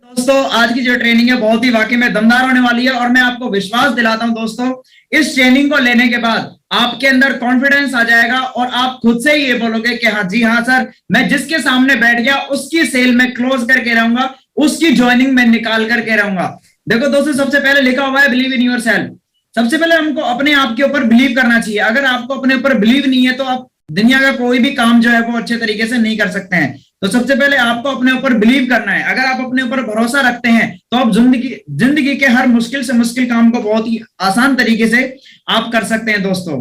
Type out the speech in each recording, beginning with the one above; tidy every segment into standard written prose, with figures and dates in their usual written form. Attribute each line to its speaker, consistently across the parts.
Speaker 1: दोस्तों आज की जो ट्रेनिंग है बहुत ही वाकई में दमदार होने वाली है और मैं आपको विश्वास दिलाता हूं दोस्तों, इस ट्रेनिंग को लेने के बाद आपके अंदर कॉन्फिडेंस आ जाएगा और आप खुद से ही ये बोलोगे कि हाँ जी हाँ सर, मैं जिसके सामने बैठ गया उसकी सेल में क्लोज करके रहूंगा, उसकी ज्वाइनिंग में निकाल करके रहूंगा। देखो दोस्तों, सबसे पहले लिखा हुआ है बिलीव इन योर सेल्फ। सबसे पहले हमको अपने आप के ऊपर बिलीव करना चाहिए। अगर आपको अपने ऊपर बिलीव नहीं है तो आप दुनिया का कोई भी काम जो है वो अच्छे तरीके से नहीं कर सकते हैं। तो सबसे पहले आपको अपने ऊपर बिलीव करना है। अगर आप अपने ऊपर भरोसा रखते हैं तो आप जिंदगी के हर मुश्किल से मुश्किल काम को बहुत ही आसान तरीके से आप कर सकते हैं दोस्तों।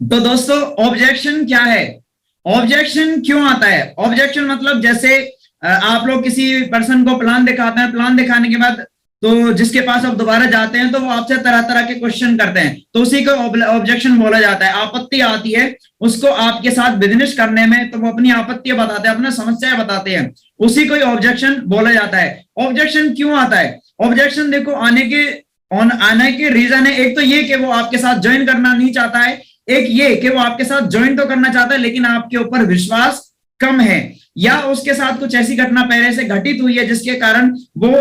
Speaker 1: तो दोस्तों, ऑब्जेक्शन क्या है? ऑब्जेक्शन क्यों आता है? ऑब्जेक्शन मतलब जैसे आप लोग किसी पर्सन को प्लान दिखाते हैं, प्लान दिखाने के बाद तो जिसके पास आप दोबारा जाते हैं तो वो आपसे तरह तरह के क्वेश्चन करते हैं, तो उसी को ऑब्जेक्शन बोला जाता है। आपत्ति आती है उसको आपके साथ बिजनेस करने में, तो वो अपनी आपत्तियां बताते हैं, अपना समस्याएं बताते हैं, उसी को ऑब्जेक्शन बोला जाता है। ऑब्जेक्शन क्यों आता है? ऑब्जेक्शन देखो आने के रीजन है। एक तो ये कि वो आपके साथ ज्वाइन करना नहीं चाहता है, एक ये कि वो आपके साथ ज्वाइन तो करना चाहता है लेकिन आपके ऊपर विश्वास कम है, या उसके साथ कुछ ऐसी घटना पहले से घटित हुई है जिसके कारण वो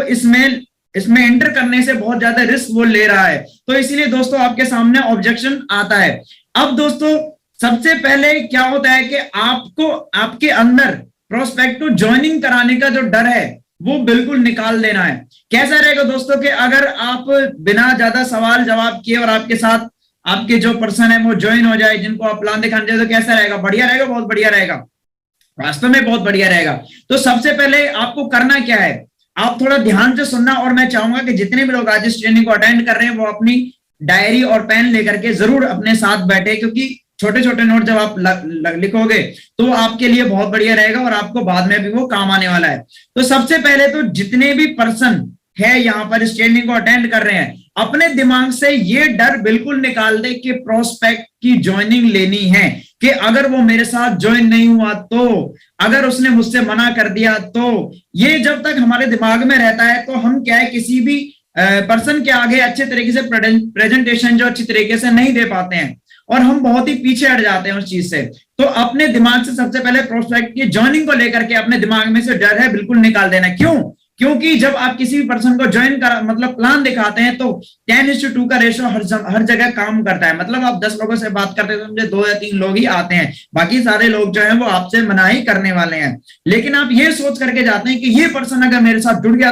Speaker 1: इसमें एंटर करने से बहुत ज्यादा रिस्क वो ले रहा है। तो इसीलिए दोस्तों आपके सामने ऑब्जेक्शन आता है। अब दोस्तों सबसे पहले क्या होता है कि आपको आपके अंदर प्रोस्पेक्ट को ज्वाइनिंग कराने का जो डर है वो बिल्कुल निकाल देना है। कैसा रहेगा दोस्तों कि अगर आप बिना ज्यादा सवाल जवाब किए और आपके साथ आपके जो पर्सन है वो ज्वाइन हो जाए, जिनको आप प्लान दिखाने जाए, तो कैसा रहेगा? बढ़िया रहेगा, बहुत बढ़िया रहेगा, वास्तव में बहुत बढ़िया रहेगा। तो सबसे पहले आपको करना क्या है, आप थोड़ा ध्यान से सुनना, और मैं चाहूंगा कि जितने भी लोग आज इस ट्रेनिंग को अटेंड कर रहे हैं वो अपनी डायरी और पेन लेकर के जरूर अपने साथ बैठे, क्योंकि छोटे छोटे नोट जब आप लिखोगे तो आपके लिए बहुत बढ़िया रहेगा और आपको बाद में भी वो काम आने वाला है। तो सबसे पहले तो जितने भी पर्सन है यहाँ पर इस ट्रेनिंग को अटेंड कर रहे हैं, अपने दिमाग से ये डर बिल्कुल निकाल दे कि प्रोस्पेक्ट की ज्वाइनिंग लेनी है, कि अगर वो मेरे साथ ज्वाइन नहीं हुआ तो, अगर उसने मुझसे मना कर दिया तो। ये जब तक हमारे दिमाग में रहता है तो हम क्या है, किसी भी पर्सन के आगे अच्छे तरीके से प्रेजेंटेशन जो अच्छी तरीके से नहीं दे पाते हैं और हम बहुत ही पीछे हट जाते हैं उस चीज से। तो अपने दिमाग से सबसे पहले प्रोस्पेक्ट की ज्वाइनिंग को लेकर के अपने दिमाग में से डर है बिल्कुल निकाल देना। क्यों? क्योंकि जब आप किसी भी पर्सन को ज्वाइन कर मतलब प्लान दिखाते हैं तो 10:2 का रेशो हर जगह काम करता है। मतलब आप 10 लोगों से बात करते हैं तो मुझे 2 या 3 लोग ही आते हैं, बाकी सारे लोग जो हैं वो आपसे मनाही करने वाले हैं। लेकिन आप ये सोच करके जाते हैं कि ये पर्सन अगर मेरे साथ जुड़ गया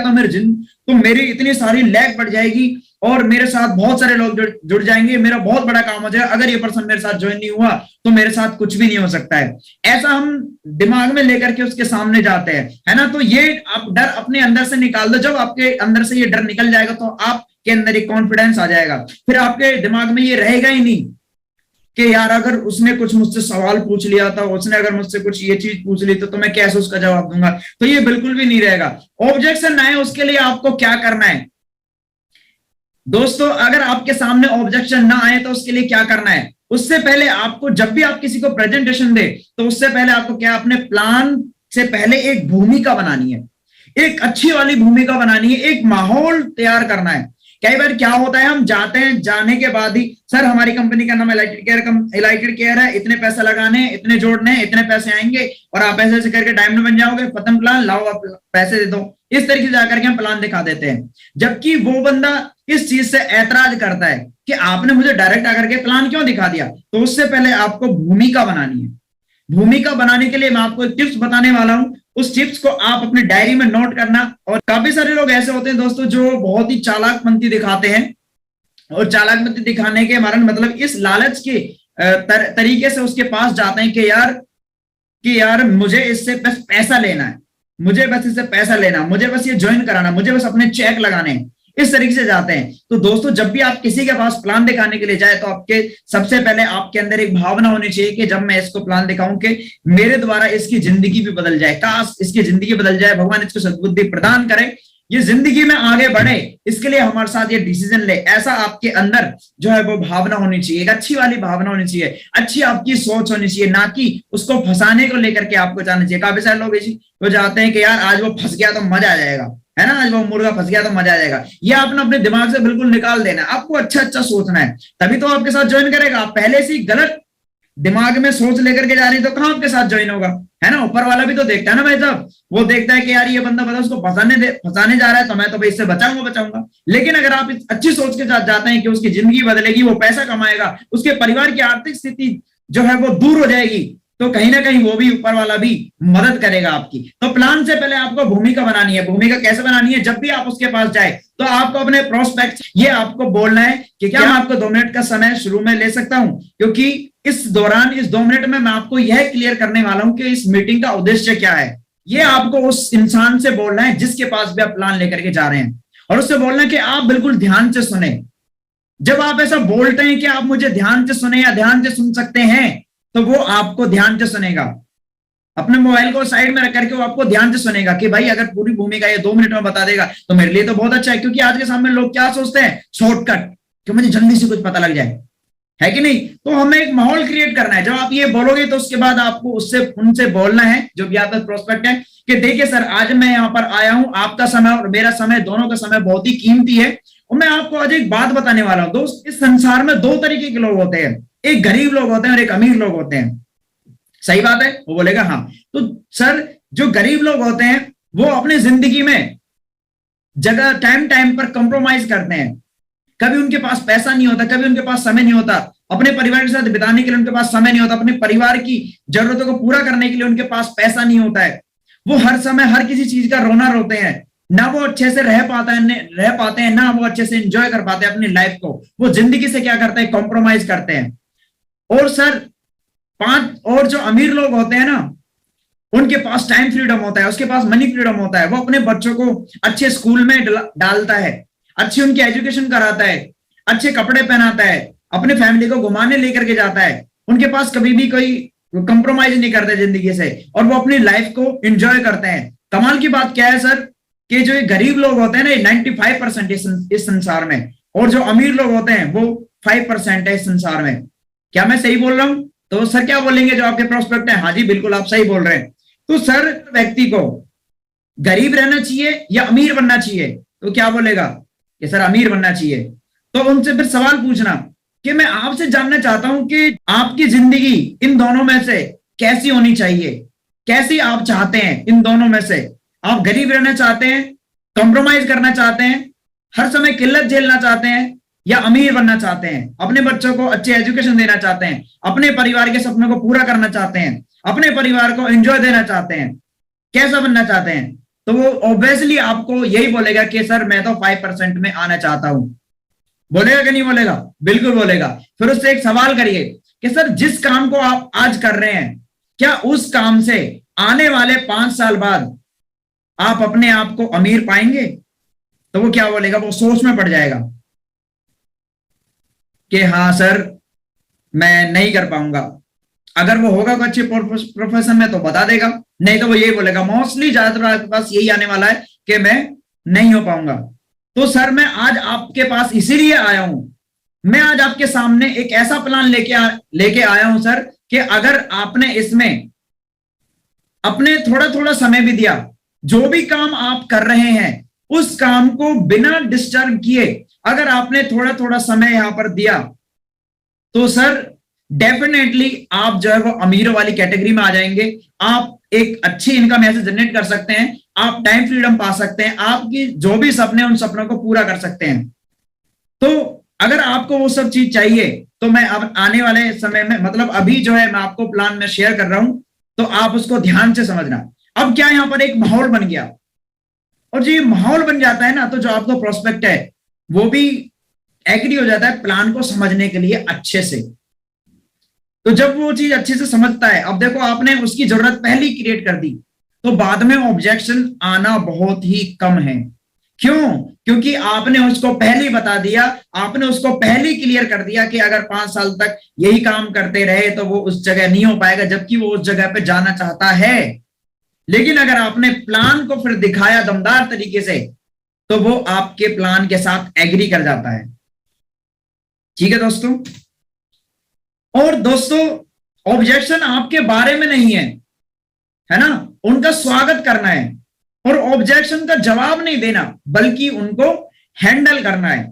Speaker 1: तो मेरी इतनी सारी लैग बढ़ जाएगी और मेरे साथ बहुत सारे लोग जुड़ जाएंगे, मेरा बहुत बड़ा काम हो जाएगा। अगर ये पर्सन मेरे साथ ज्वाइन नहीं हुआ तो मेरे साथ कुछ भी नहीं हो सकता है। ऐसा हम दिमाग में लेकर के उसके सामने जाते हैं, है ना। तो ये आप डर अपने अंदर से निकाल दो। जब आपके अंदर से ये डर निकल जाएगा तो आपके अंदर एक कॉन्फिडेंस आ जाएगा। फिर आपके दिमाग में ये रहेगा ही नहीं कि यार अगर उसने कुछ मुझसे सवाल पूछ लिया था, उसने अगर मुझसे कुछ ये चीज पूछ ली तो मैं कैसे उसका जवाब दूंगा। तो ये बिल्कुल भी नहीं रहेगा। ऑब्जेक्शन ना है उसके लिए आपको क्या करना है दोस्तों, अगर आपके सामने ऑब्जेक्शन ना आए तो उसके लिए क्या करना है, उससे पहले आपको जब भी आप किसी को प्रेजेंटेशन दे तो उससे पहले आपको क्या, अपने प्लान से पहले एक भूमिका बनानी है, एक अच्छी वाली भूमिका बनानी है, एक माहौल तैयार करना है। कई बार क्या होता है, हम जाते हैं, जाने के बाद ही सर हमारी कंपनी का नाम इलाइटेड केयर है, इतने पैसे लगाने, इतने जोड़ने, इतने पैसे आएंगे और आप ऐसे ऐसे करके टाइम में बन जाओगे, खत्म प्लान, लाओ आप पैसे दे दो। इस तरीके से जाकर के हम प्लान दिखा देते हैं। जबकि वो बंदा इस चीज से ऐतराज करता है कि आपने मुझे डायरेक्ट आकर के प्लान क्यों दिखा दिया। तो उससे पहले आपको भूमिका बनानी है। भूमिका बनाने के लिए मैं आपको टिप्स बताने वाला हूं, उस टिप्स को आप अपनी डायरी में नोट करना। और काफी सारे लोग ऐसे होते हैं दोस्तों जो बहुत ही चालाकपंती दिखाते हैं, और चालाकपंती दिखाने के कारण मतलब इस लालच के तरीके से उसके पास जाते हैं कि यार मुझे इससे बस पैसा लेना है, मुझे बस इससे पैसा लेना, मुझे बस ये ज्वाइन कराना, मुझे बस अपने चेक लगाने हैं, इस तरीके से जाते हैं। तो दोस्तों जब भी आप किसी के पास प्लान दिखाने के लिए जाए तो आपके सबसे पहले आपके अंदर एक भावना होनी चाहिए कि जब मैं इसको प्लान दिखाऊं कि मेरे द्वारा इसकी जिंदगी भी बदल जाए, काश इसकी जिंदगी बदल जाए, भगवान इसको सद्बुद्धि प्रदान करे, ये जिंदगी में आगे बढ़े, इसके लिए हमारे साथ ये डिसीजन ले। ऐसा आपके अंदर जो है वो भावना होनी चाहिए, एक अच्छी वाली भावना होनी चाहिए, अच्छी आपकी सोच होनी चाहिए, ना कि उसको फंसाने को लेकर के आपको जाना चाहिए। काफी सारे लोग वो जाते हैं कि यार आज वो फंस गया तो मजा आ जाएगा, है ना, आज वो मुर्गा फंस गया तो मजा आ जाएगा। ये आपने अपने दिमाग से बिल्कुल निकाल देना है। आपको अच्छा अच्छा सोचना है, तभी तो आपके साथ ज्वाइन करेगा। आप पहले से ही गलत दिमाग में सोच लेकर के जा रही तो कहाँ आपके साथ ज्वाइन होगा, है ना। ऊपर वाला भी तो देखता है ना भाई साहब, वो देखता है कि यार ये बंदा पता उसको फंसाने जा रहा है, तो मैं तो भाई इससे बचाऊंगा। लेकिन अगर आप अच्छी सोच के साथ जाते हैं कि उसकी जिंदगी बदलेगी, वो पैसा कमाएगा, उसके परिवार की आर्थिक स्थिति जो है वो दूर हो जाएगी, तो कहीं ना कहीं वो भी ऊपर वाला भी मदद करेगा आपकी। तो प्लान से पहले आपको भूमिका बनानी है। भूमिका कैसे बनानी है? जब भी आप उसके पास जाए तो आपको अपने प्रोस्पेक्ट ये आपको बोलना है कि क्या मैं आपको 2 मिनट का समय शुरू में ले सकता हूं, क्योंकि इस दौरान इस 2 मिनट में मैं आपको यह क्लियर करने वाला हूं कि इस मीटिंग का उद्देश्य क्या है। ये आपको उस इंसान से बोलना है जिसके पास भी आप प्लान लेकर के जा रहे हैं, और उससे बोलना है कि आप बिल्कुल ध्यान से सुने। जब आप ऐसा बोलते हैं कि आप मुझे ध्यान से सुने या ध्यान से सुन सकते हैं, तो वो आपको ध्यान से सुनेगा। अपने मोबाइल को साइड में रख करके वो आपको ध्यान से सुनेगा कि भाई अगर पूरी भूमिका ये 2 मिनट में बता देगा तो मेरे लिए तो बहुत अच्छा है, क्योंकि आज के सामने लोग क्या सोचते हैं, शॉर्टकट, कि मुझे जल्दी से कुछ पता लग जाए, है कि नहीं। तो हमें एक माहौल क्रिएट करना है। जब आप ये बोलोगे तो उसके बाद आपको उनसे बोलना है जो भी आपका प्रोस्पेक्ट है कि देखिए सर, आज मैं यहाँ पर आया हूं, आपका समय और मेरा समय, दोनों का समय बहुत ही कीमती है, और मैं आपको आज एक बात बताने वाला हूं। दोस्त, इस संसार में 2 तरीके के लोग होते हैं, एक गरीब लोग होते हैं और एक अमीर लोग होते हैं। सही बात है? वो बोलेगा हाँ। तो सर, जो गरीब लोग होते हैं वो अपनी जिंदगी में जगह टाइम पर कंप्रोमाइज करते हैं। कभी उनके पास पैसा नहीं होता, कभी उनके पास समय नहीं होता, अपने परिवार के साथ बिताने के लिए उनके पास समय नहीं होता, अपने परिवार की जरूरतों को पूरा करने के लिए उनके पास पैसा नहीं होता है। वो हर समय हर किसी चीज का रोना रोते हैं, ना वो अच्छे से रह पाते हैं, ना वो अच्छे से एंजॉय कर पाते हैं अपनी लाइफ को। वो जिंदगी से क्या करते हैं, कॉम्प्रोमाइज करते हैं। और सर, और जो अमीर लोग होते हैं ना, उनके पास टाइम फ्रीडम होता है, उसके पास मनी फ्रीडम होता है। वो अपने बच्चों को अच्छे स्कूल में डालता है, अच्छी उनकी एजुकेशन कराता है, अच्छे कपड़े पहनाता है, अपने फैमिली को घुमाने लेकर के जाता है। उनके पास कभी भी कोई कंप्रोमाइज नहीं करते जिंदगी से, और वो अपनी लाइफ को एंजॉय करते हैं। कमाल की बात क्या है सर, कि जो ये गरीब लोग होते हैं ना, 95% इस संसार में, और जो अमीर लोग होते हैं वो 5% है इस संसार में। क्या मैं सही बोल रहा हूं? तो सर क्या बोलेंगे जो आपके प्रोस्पेक्ट है? हाँ जी, बिल्कुल आप सही बोल रहे हैं। तो सर, व्यक्ति को गरीब रहना चाहिए या अमीर बनना चाहिए? तो क्या बोलेगा कि सर अमीर बनना चाहिए। तो उनसे फिर सवाल पूछना कि मैं आपसे जानना चाहता हूं कि आपकी जिंदगी इन दोनों में से कैसी होनी चाहिए, कैसी आप चाहते हैं इन दोनों में से? आप गरीब रहना चाहते हैं, कॉम्प्रोमाइज करना चाहते हैं, हर समय किल्लत झेलना चाहते हैं, या अमीर बनना चाहते हैं, अपने बच्चों को अच्छी एजुकेशन देना चाहते हैं, अपने परिवार के सपनों को पूरा करना चाहते हैं, अपने परिवार को एंजॉय देना चाहते हैं, कैसा बनना चाहते हैं? तो वो ऑब्वियसली आपको यही बोलेगा कि सर मैं तो 5% में आना चाहता हूं। बोलेगा कि नहीं बोलेगा? बिल्कुल बोलेगा। फिर उससे एक सवाल करिए कि सर, जिस काम को आप आज कर रहे हैं, क्या उस काम से आने वाले 5 साल बाद आप अपने आप को अमीर पाएंगे? तो वो क्या बोलेगा? वो सोच में पड़ जाएगा कि हाँ सर, मैं नहीं कर पाऊंगा। अगर वो होगा कोई अच्छे प्रोफेशन में तो बता देगा, नहीं तो वो यही बोलेगा। मोस्टली ज्यादातर आपके पास यही आने वाला है कि मैं नहीं हो पाऊंगा। तो सर, मैं आज आपके पास इसीलिए आया हूं, मैं आज आपके सामने एक ऐसा प्लान लेके आया हूं सर, कि अगर आपने इसमें अपने थोड़ा थोड़ा समय भी दिया, जो भी काम आप कर रहे हैं उस काम को बिना डिस्टर्ब किए अगर आपने थोड़ा थोड़ा समय यहां पर दिया, तो सर डेफिनेटली आप जो है वो अमीरों वाली कैटेगरी में आ जाएंगे। आप एक अच्छी इनकम ऐसे जनरेट कर सकते हैं, आप टाइम फ्रीडम पा सकते हैं, आपकी जो भी सपने उन सपनों को पूरा कर सकते हैं। तो अगर आपको वो सब चीज चाहिए तो मैं अब आने वाले समय में, मतलब अभी जो है मैं आपको प्लान में शेयर कर रहा हूं, तो आप उसको ध्यान से समझना। अब क्या यहां पर एक माहौल बन गया, और जो ये माहौल बन जाता है ना, तो जो आपका प्रोस्पेक्ट है वो भी एग्री हो जाता है प्लान को समझने के लिए अच्छे से। तो जब वो चीज अच्छे से समझता है, अब देखो आपने उसकी जरूरत पहले ही क्रिएट कर दी, तो बाद में ऑब्जेक्शन आना बहुत ही कम है। क्यों? क्योंकि आपने उसको पहले ही बता दिया, आपने उसको पहले ही क्लियर कर दिया कि अगर 5 साल तक यही काम करते रहे तो वो उस जगह नहीं हो पाएगा, जबकि वो उस जगह पे जाना चाहता है। लेकिन अगर आपने प्लान को फिर दिखाया दमदार तरीके से, तो वो आपके प्लान के साथ एग्री कर जाता है। ठीक है दोस्तों? और दोस्तों, ऑब्जेक्शन आपके बारे में नहीं है ना, उनका स्वागत करना है, और ऑब्जेक्शन का जवाब नहीं देना, बल्कि उनको हैंडल करना है।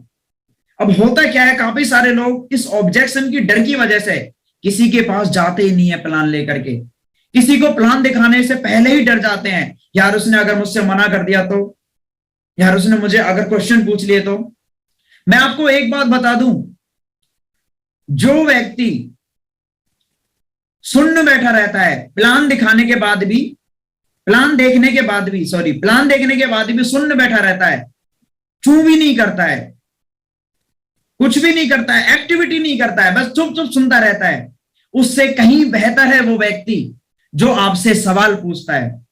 Speaker 1: अब होता क्या है, काफी सारे लोग इस ऑब्जेक्शन की डर की वजह से किसी के पास जाते ही नहीं है प्लान लेकर के, किसी को प्लान दिखाने से पहले ही डर जाते हैं, यार उसने अगर मुझसे मना कर दिया तो, यार उसने मुझे अगर क्वेश्चन पूछ लिए तो। मैं आपको एक बात बता दूं, जो व्यक्ति सुन्न बैठा रहता है प्लान दिखाने के बाद भी, प्लान देखने के बाद भी, सॉरी, प्लान देखने के बाद भी सुन्न बैठा रहता है, चू भी नहीं करता है, कुछ भी नहीं करता है, एक्टिविटी नहीं करता है, बस चुप चुप सुनता रहता है, उससे कहीं बेहतर है वो व्यक्ति जो आपसे सवाल पूछता है,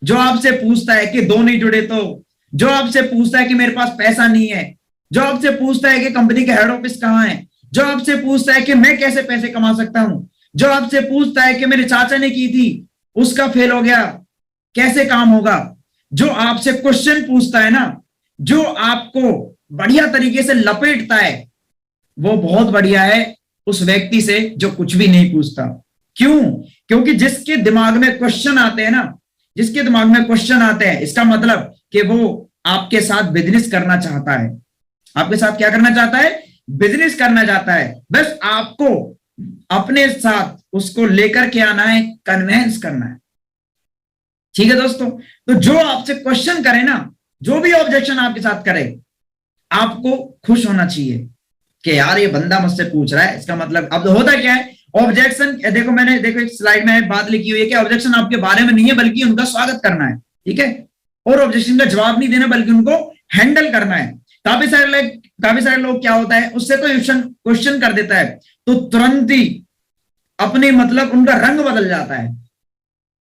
Speaker 1: जो आपसे पूछता है कि दो नहीं जुड़े तो, जो आपसे पूछता है कि मेरे पास पैसा नहीं है, जो आपसे पूछता है कि कंपनी के हेड ऑफिस कहां है, जो आपसे पूछता है कि मैं कैसे पैसे कमा सकता हूं, जो आपसे पूछता है कि मेरे चाचा ने की थी उसका फेल हो गया, कैसे काम होगा। जो आपसे क्वेश्चन पूछता है ना, जो आपको बढ़िया तरीके से लपेटता है, वो बहुत बढ़िया है उस व्यक्ति से जो कुछ भी नहीं पूछता। क्यों? क्योंकि जिसके दिमाग में क्वेश्चन आते हैं ना, जिसके दिमाग में क्वेश्चन आते हैं, इसका मतलब कि वो आपके साथ बिजनेस करना चाहता है। आपके साथ क्या करना चाहता है? बिजनेस करना चाहता है। बस आपको अपने साथ उसको लेकर के आना है, कन्वेंस करना है। ठीक है दोस्तों, तो जो आपसे क्वेश्चन करे ना, जो भी ऑब्जेक्शन आपके साथ करे, आपको खुश होना चाहिए कि यार ये बंदा मुझसे पूछ रहा है, इसका मतलब अब होता क्या है ऑब्जेक्शन। देखो मैंने देखो एक स्लाइड में बात लिखी हुई है कि ऑब्जेक्शन आपके बारे में नहीं है बल्कि उनका स्वागत करना है। ठीक है, और ऑब्जेक्शन का जवाब नहीं देना बल्कि उनको हैंडल करना है। काफी सारे लोग क्या होता है, उससे तो क्वेश्चन कर देता है तो तुरंत ही अपने मतलब उनका रंग बदल जाता है,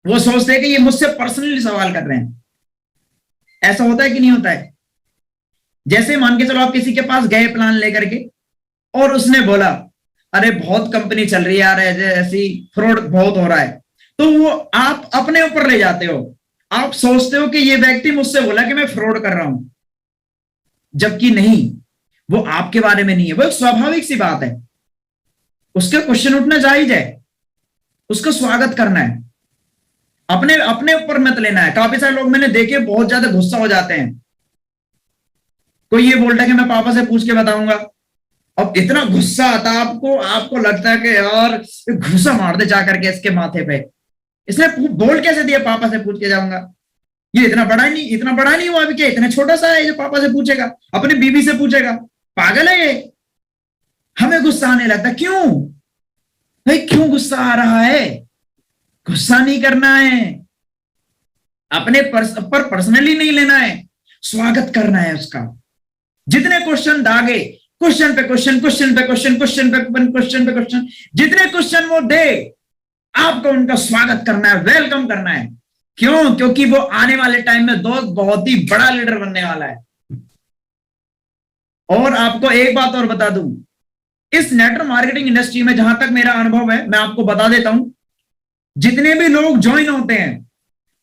Speaker 1: वो सोचते हैं कि ये मुझसे पर्सनली सवाल कर रहे हैं। ऐसा होता है कि नहीं होता है? जैसे मान के चलो आप किसी के पास गए प्लान लेकर के और उसने बोला अरे बहुत कंपनी चल रही है यार, ऐसी फ्रॉड बहुत हो रहा है, तो वो आप अपने ऊपर ले जाते हो, आप सोचते हो कि ये व्यक्ति मुझसे बोला कि मैं फ्रॉड कर रहा हूं, जबकि नहीं, वो आपके बारे में नहीं है। वो एक स्वाभाविक सी बात है, उसका क्वेश्चन उठना जायज है, उसका स्वागत करना है, अपने अपने ऊपर मत लेना है। काफी सारे लोग मैंने देखे बहुत ज्यादा गुस्सा हो जाते हैं, कोई ये बोलता है कि मैं पापा से पूछ के बताऊंगा, अब इतना गुस्सा आता है आपको लगता है कि यार घुसा मार दे जा करके इसके माथे पे, इसने बोल कैसे दिया पापा से पूछ के जाऊंगा, ये इतना बड़ा नहीं हुआ अभी, क्या इतना छोटा सा है जो पापा से पूछेगा, अपने बीवी से पूछेगा, पागल है ये। हमें गुस्सा आने लगता, क्यों भाई, क्यों गुस्सा आ रहा है? गुस्सा नहीं करना है, अपने पर पर्सनली नहीं लेना है, स्वागत करना है उसका। जितने क्वेश्चन दागे, क्वेश्चन पे क्वेश्चन, क्वेश्चन पे क्वेश्चन, क्वेश्चन पे क्वेश्चन पे क्वेश्चन, जितने क्वेश्चन वो दे आपको उनका स्वागत करना है, वेलकम करना है। क्यों? क्योंकि वो आने वाले टाइम में दोस्त बहुत ही बड़ा लीडर बनने वाला है। और आपको एक बात और बता दूं, इस नेटवर्क मार्केटिंग इंडस्ट्री में जहां तक मेरा अनुभव है, मैं आपको बता देता हूं, जितने भी लोग ज्वाइन होते हैं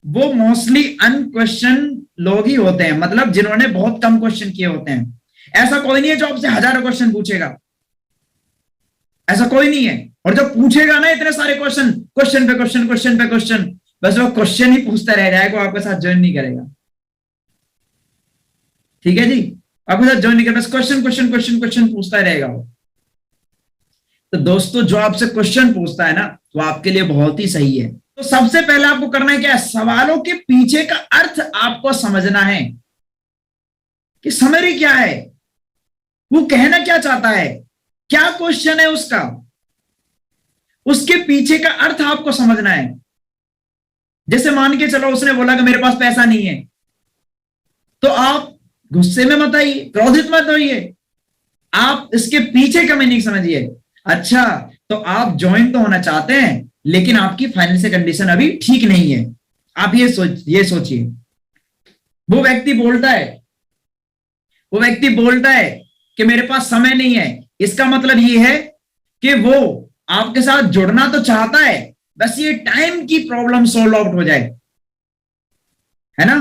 Speaker 1: वो मोस्टली अनक्वेश्चन लोग ही होते हैं, मतलब जिन्होंने बहुत कम क्वेश्चन किए होते हैं। ऐसा कोई नहीं है जो आपसे हजारों क्वेश्चन पूछेगा, ऐसा कोई नहीं है। और जब पूछेगा ना इतने सारे क्वेश्चन, क्वेश्चन पे क्वेश्चन, क्वेश्चन पे क्वेश्चन, बस वो क्वेश्चन ही पूछता रह जाएगा, आपके साथ ज्वाइन नहीं करेगा। ठीक है जी, आपके साथ ज्वाइन नहीं करेगा, बस क्वेश्चन क्वेश्चन क्वेश्चन क्वेश्चन पूछता रहेगा वो। तो दोस्तों जो आपसे क्वेश्चन पूछता है ना, वो आपके लिए बहुत ही सही है। तो सबसे पहले आपको करना है क्या? सवालों के पीछे का अर्थ आपको समझना है कि समरी क्या है, वो कहना क्या चाहता है, क्या क्वेश्चन है उसका, उसके पीछे का अर्थ आपको समझना है। जैसे मान के चलो उसने बोला कि मेरे पास पैसा नहीं है, तो आप गुस्से में मत आइए, क्रोधित मत होइए, आप इसके पीछे का मीनिंग समझिए। अच्छा, तो आप ज्वाइन तो होना चाहते हैं लेकिन आपकी फाइनेंशियल कंडीशन अभी ठीक नहीं है, आप ये सोचिए। वो व्यक्ति बोलता है कि मेरे पास समय नहीं है, इसका मतलब ये है कि वो आपके साथ जुड़ना तो चाहता है, बस ये टाइम की प्रॉब्लम सोल्व आउट हो जाए, है ना।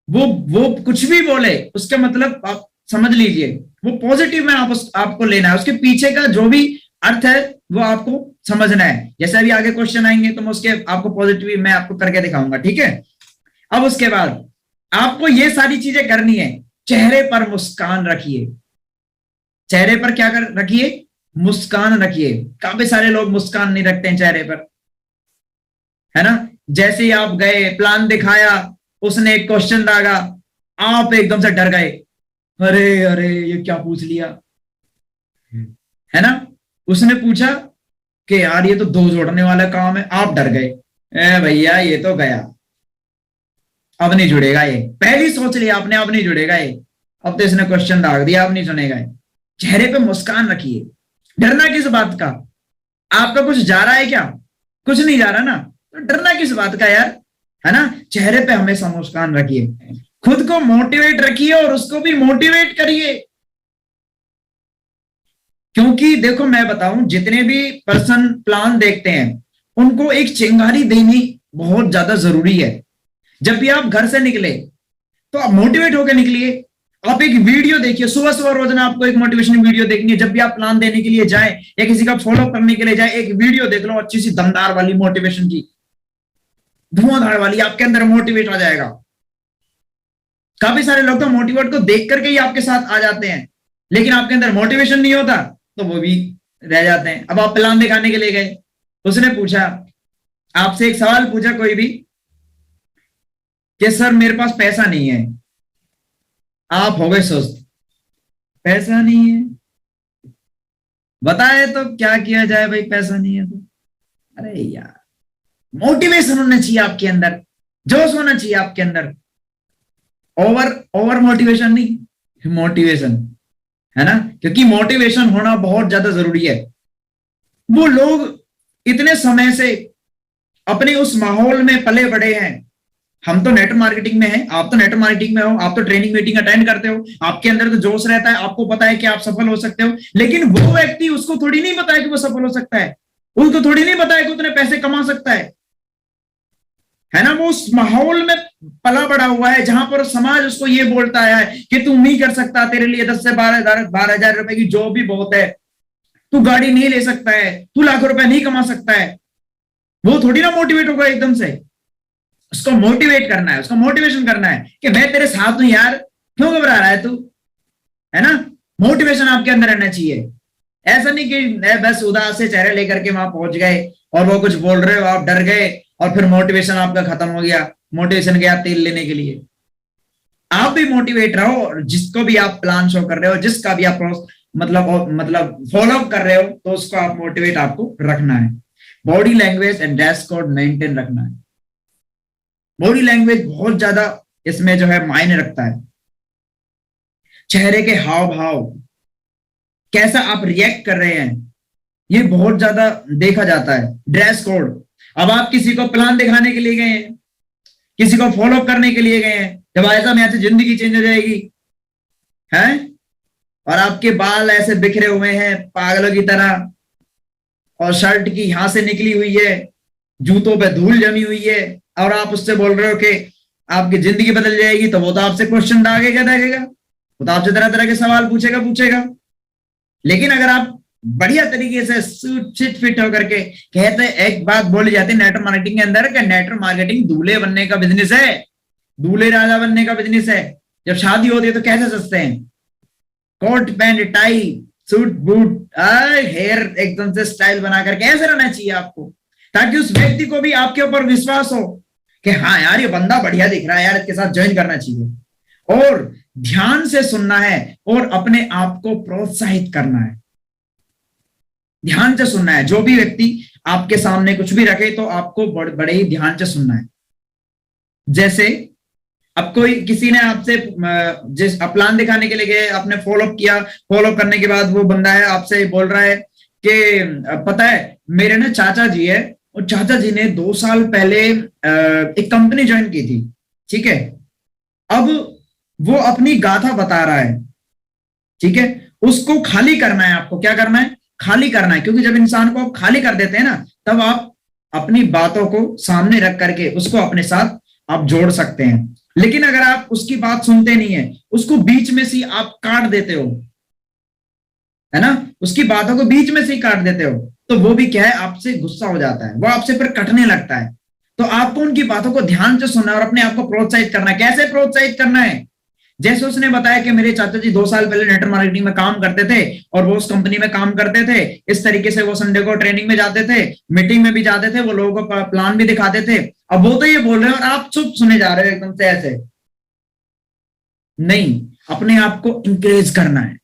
Speaker 1: वो कुछ भी बोले उसका मतलब आप समझ लीजिए, वो पॉजिटिव में आपको लेना है, उसके पीछे का जो भी अर्थ है वो आपको समझना है। जैसे अभी आगे क्वेश्चन आएंगे तो मैं उसके आपको पॉजिटिव मैं आपको करके दिखाऊंगा, ठीक है। अब उसके बाद आपको ये सारी चीजें करनी है। चेहरे पर मुस्कान रखिए, चेहरे पर क्या रखिए? मुस्कान रखिए। काफी सारे लोग मुस्कान नहीं रखते हैं चेहरे पर, है ना। जैसे ही आप गए, प्लान दिखाया, उसने एक क्वेश्चन दागा, आप एकदम से डर गए, अरे अरे ये क्या पूछ लिया, है ना। उसने पूछा कि यार ये तो दो जोड़ने वाला काम है, आप डर गए, ए भैया ये तो गया, अब नहीं जुड़ेगा ये, पहली सोच लिया आपने अब नहीं जुड़ेगा ये, अब तो इसने क्वेश्चन दाग दिया, अब नहीं सुनेगा ये। चेहरे पे मुस्कान रखिए। डरना किस बात का, आपका कुछ जा रहा है क्या, कुछ नहीं जा रहा ना, तो डरना किस बात का यार, है ना। चेहरे पे हमेशा मुस्कान रखिए, खुद को मोटिवेट रखिए और उसको भी मोटिवेट करिए। क्योंकि देखो मैं बताऊं, जितने भी पर्सन प्लान देखते हैं उनको एक चिंगारी देनी बहुत ज्यादा जरूरी है। जब भी आप घर से निकले तो आप मोटिवेट होकर निकलिए। आप एक वीडियो देखिए, सुबह सुबह रोजाना आपको एक मोटिवेशन वीडियो देखनी है। जब भी आप प्लान देने के लिए जाए या किसी का फॉलो करने के लिए जाए, एक वीडियो देख लो अच्छी सी दमदार वाली मोटिवेशन की, धुआंधार वाली, आपके अंदर मोटिवेट आ जाएगा। काफी सारे लोग तो मोटिवेट को देख करके ही आपके साथ आ जाते हैं, लेकिन आपके अंदर मोटिवेशन नहीं होता तो वो भी रह जाते हैं। अब आप प्लान दिखाने के लिए गए, उसने पूछा आपसे, एक सवाल पूछा कोई भी कि सर मेरे पास पैसा नहीं है, आप हो गए सुस्त, पैसा नहीं है, बताए तो क्या किया जाए भाई, पैसा नहीं है तो। अरे यार, मोटिवेशन होना चाहिए आपके अंदर, जोश होना चाहिए आपके अंदर, ओवर मोटिवेशन नहीं, मोटिवेशन, है ना। क्योंकि मोटिवेशन होना बहुत ज्यादा जरूरी है। वो लोग इतने समय से अपने उस माहौल में पले बड़े हैं। हम तो नेट मार्केटिंग में हैं, आप तो नेट मार्केटिंग में हो, आप तो ट्रेनिंग मीटिंग अटेंड करते हो, आपके अंदर तो जोश रहता है, आपको पता है कि आप सफल हो सकते हो। लेकिन वो व्यक्ति, उसको थोड़ी नहीं पता है कि वो सफल हो सकता है, उसको थोड़ी नहीं पता है कि उतने पैसे कमा सकता है ना। वो उस माहौल में पला बड़ा हुआ है जहां पर समाज उसको ये बोलता है कि तू नहीं कर सकता, तेरे लिए 10 से 12 हजार रुपए की जॉब भी बहुत है, तू गाड़ी नहीं ले सकता है, तू लाखों रुपए नहीं कमा सकता है। वो थोड़ी ना मोटिवेट होगा एकदम से। उसको मोटिवेट करना है, उसको मोटिवेशन करना है कि मैं तेरे साथ हूं यार, क्यों घबरा रहा है तू, है ना। मोटिवेशन आपके अंदर रहना चाहिए। ऐसा नहीं कि बस उदास से चेहरे लेकर के वहां पहुंच गए और वो कुछ बोल रहे हो, आप डर गए और फिर मोटिवेशन आपका खत्म हो गया। मोटिवेशन गया तेल लेने के लिए। आप भी मोटिवेट रहो, जिसको भी आप प्लान शो कर रहे हो, जिसका भी आप मतलब फॉलो कर रहे हो, तो उसको आप मोटिवेट आपको रखना है। Body language and dress code maintain रखना है। बॉडी लैंग्वेज बहुत ज्यादा इसमें जो है मायने रखता है। चेहरे के हाव भाव, कैसा आप रिएक्ट कर रहे हैं, ये बहुत ज्यादा देखा जाता है। ड्रेस कोड, अब आप किसी को प्लान दिखाने के लिए गए हैं, किसी को फॉलो करने के लिए गए हैं, जब ऐसा में ऐसे जिंदगी चेंज हो जाएगी है, और आपके बाल ऐसे बिखरे हुए हैं पागलों की तरह, और शर्ट की यहां से निकली हुई है, जूतों पे धूल जमी हुई है, और आप उससे बोल रहे हो कि आपकी जिंदगी बदल जाएगी, तो वो तो आपसे क्वेश्चन दागेगा, वो तो आपसे तरह तरह के सवाल पूछेगा। लेकिन अगर आप बढ़िया तरीके से सूट फिट होकर के कहते, एक बात बोली जाती है नेटवर्क मार्केटिंग के अंदर कि नेटवर्क मार्केटिंग दूल्हे बनने का बिजनेस है, दूल्हे राजा बनने का बिजनेस है। जब शादी होती है तो कैसे सजते हैं, coat pant tie suit boot, hair एकदम से स्टाइल बना करके ऐसे रहना चाहिए आपको, ताकि उस व्यक्ति को भी आपके ऊपर विश्वास हो कि हाँ यार ये बंदा बढ़िया दिख रहा है यार, इसके साथ ज्वाइन करना चाहिए। और ध्यान से सुनना है और अपने आप को प्रोत्साहित करना है। ध्यान से सुनना है। जो भी व्यक्ति आपके सामने कुछ भी रखे तो आपको बड़े ही ध्यान से सुनना है। जैसे अब कोई किसी ने आपसे जिस प्लान दिखाने के लिए गए, आपने फॉलो किया, फॉलो करने के बाद वो बंदा है आपसे बोल रहा है कि पता है मेरे ना चाचा जी है, और चाचा जी ने 2 साल पहले एक कंपनी ज्वाइन की थी, ठीक है। अब वो अपनी गाथा बता रहा है, ठीक है। उसको खाली करना है, आपको क्या करना है, खाली करना है। क्योंकि जब इंसान को आप खाली कर देते हैं ना, तब आप अपनी बातों को सामने रख करके उसको अपने साथ आप जोड़ सकते हैं। लेकिन अगर आप उसकी बात सुनते नहीं है, उसको बीच में से आप काट देते हो, है ना, उसकी बातों को बीच में से ही काट देते हो, तो वो भी क्या है, आपसे गुस्सा हो जाता है, वो आपसे फिर कटने लगता है। तो आपको उनकी बातों को ध्यान से सुनना और अपने आप को प्रोत्साहित करना है। कैसे प्रोत्साहित करना है जैसे उसने बताया कि मेरे चाचा जी 2 साल पहले नेटवर्क मार्केटिंग में काम करते थे और वो उस कंपनी में काम करते थे, इस तरीके से वो संडे को ट्रेनिंग में जाते थे, मीटिंग में भी जाते थे, वो लोगों को प्लान भी दिखाते थे। अब वो तो ये बोल रहे हैं और आप चुप सुने जा रहे हो एकदम से ऐसे। नहीं, अपने आप को इंकरेज करना है,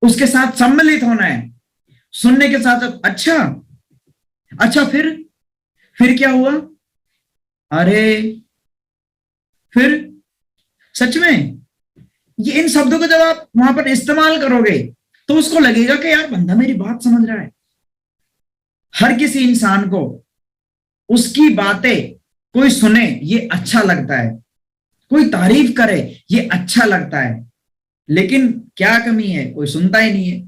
Speaker 1: उसके साथ सम्मिलित होना है, सुनने के साथ अच्छा अच्छा फिर क्या हुआ, अरे फिर सच में ये इन शब्दों को जब आप वहां पर इस्तेमाल करोगे तो उसको लगेगा कि यार बंदा मेरी बात समझ रहा है। हर किसी इंसान को उसकी बातें कोई सुने ये अच्छा लगता है, कोई तारीफ करे ये अच्छा लगता है, लेकिन क्या कमी है, कोई सुनता ही नहीं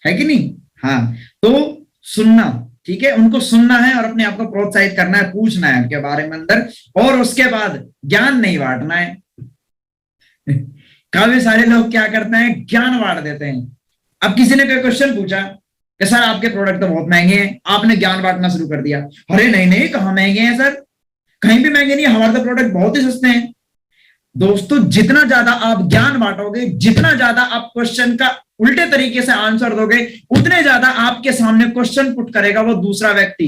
Speaker 1: है कि नहीं। हाँ, तो सुनना, ठीक है, उनको सुनना है और अपने आप को प्रोत्साहित करना है, पूछना है उनके बारे में अंदर, और उसके बाद ज्ञान नहीं बांटना है। काफी सारे लोग क्या करते हैं, ज्ञान बांट देते हैं। अब किसी ने कोई क्वेश्चन पूछा कि सर आपके प्रोडक्ट तो बहुत महंगे हैं, आपने ज्ञान बांटना शुरू कर दिया। अरे नहीं नहीं, कहाँ महंगे हैं सर, कहीं भी महंगे नहीं, हमारे तो प्रोडक्ट बहुत ही सस्ते हैं। दोस्तों, जितना ज्यादा आप ज्ञान बांटोगे, जितना ज्यादा आप क्वेश्चन का उल्टे तरीके से आंसर दोगे, उतने ज्यादा आपके सामने क्वेश्चन पुट करेगा वो दूसरा व्यक्ति।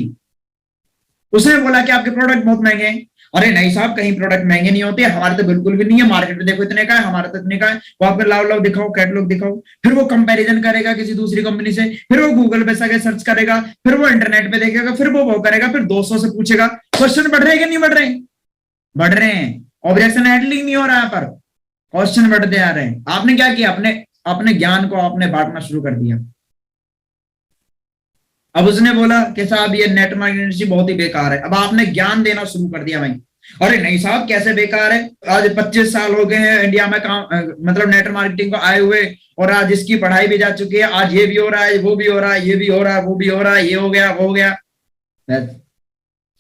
Speaker 1: उसने बोला कि आपके प्रोडक्ट बहुत महंगे हैं, अरे नहीं साहब, कहीं प्रोडक्ट महंगे नहीं होते, हमारे तो बिल्कुल भी नहीं है, मार्केट में देखो इतने का है, हमारा तो इतने का है, वहां पर लाओ दिखाओ, कैटलॉग दिखाओ। फिर वो कंपैरिजन करेगा किसी दूसरी कंपनी से, फिर वो गूगल पे सके सर्च करेगा, फिर वो इंटरनेट पे देखेगा, फिर वो करेगा, फिर दोस्तों से पूछेगा। क्वेश्चन बढ़ रहे हैं कि नहीं बढ़ रहे? बढ़ रहे हैं। ऑब्जेक्शन हैंडलिंग नहीं हो रहा है, पर क्वेश्चन बढ़ते आ रहे हैं। आपने क्या किया, अपने ज्ञान को आपने बांटना शुरू कर दिया। अब उसने बोला कि साहब ये नेट मार्केटिंग बहुत ही बेकार है, अब आपने ज्ञान देना शुरू कर दिया। भाई अरे नहीं साहब, कैसे बेकार है, आज 25 साल हो गए हैं इंडिया में काम मतलब नेट मार्केटिंग को आए हुए, और आज इसकी पढ़ाई भी जा चुकी है, आज ये भी हो रहा है, वो भी हो रहा है, ये भी हो रहा है, वो भी हो रहा है, ये हो गया, वो हो गया।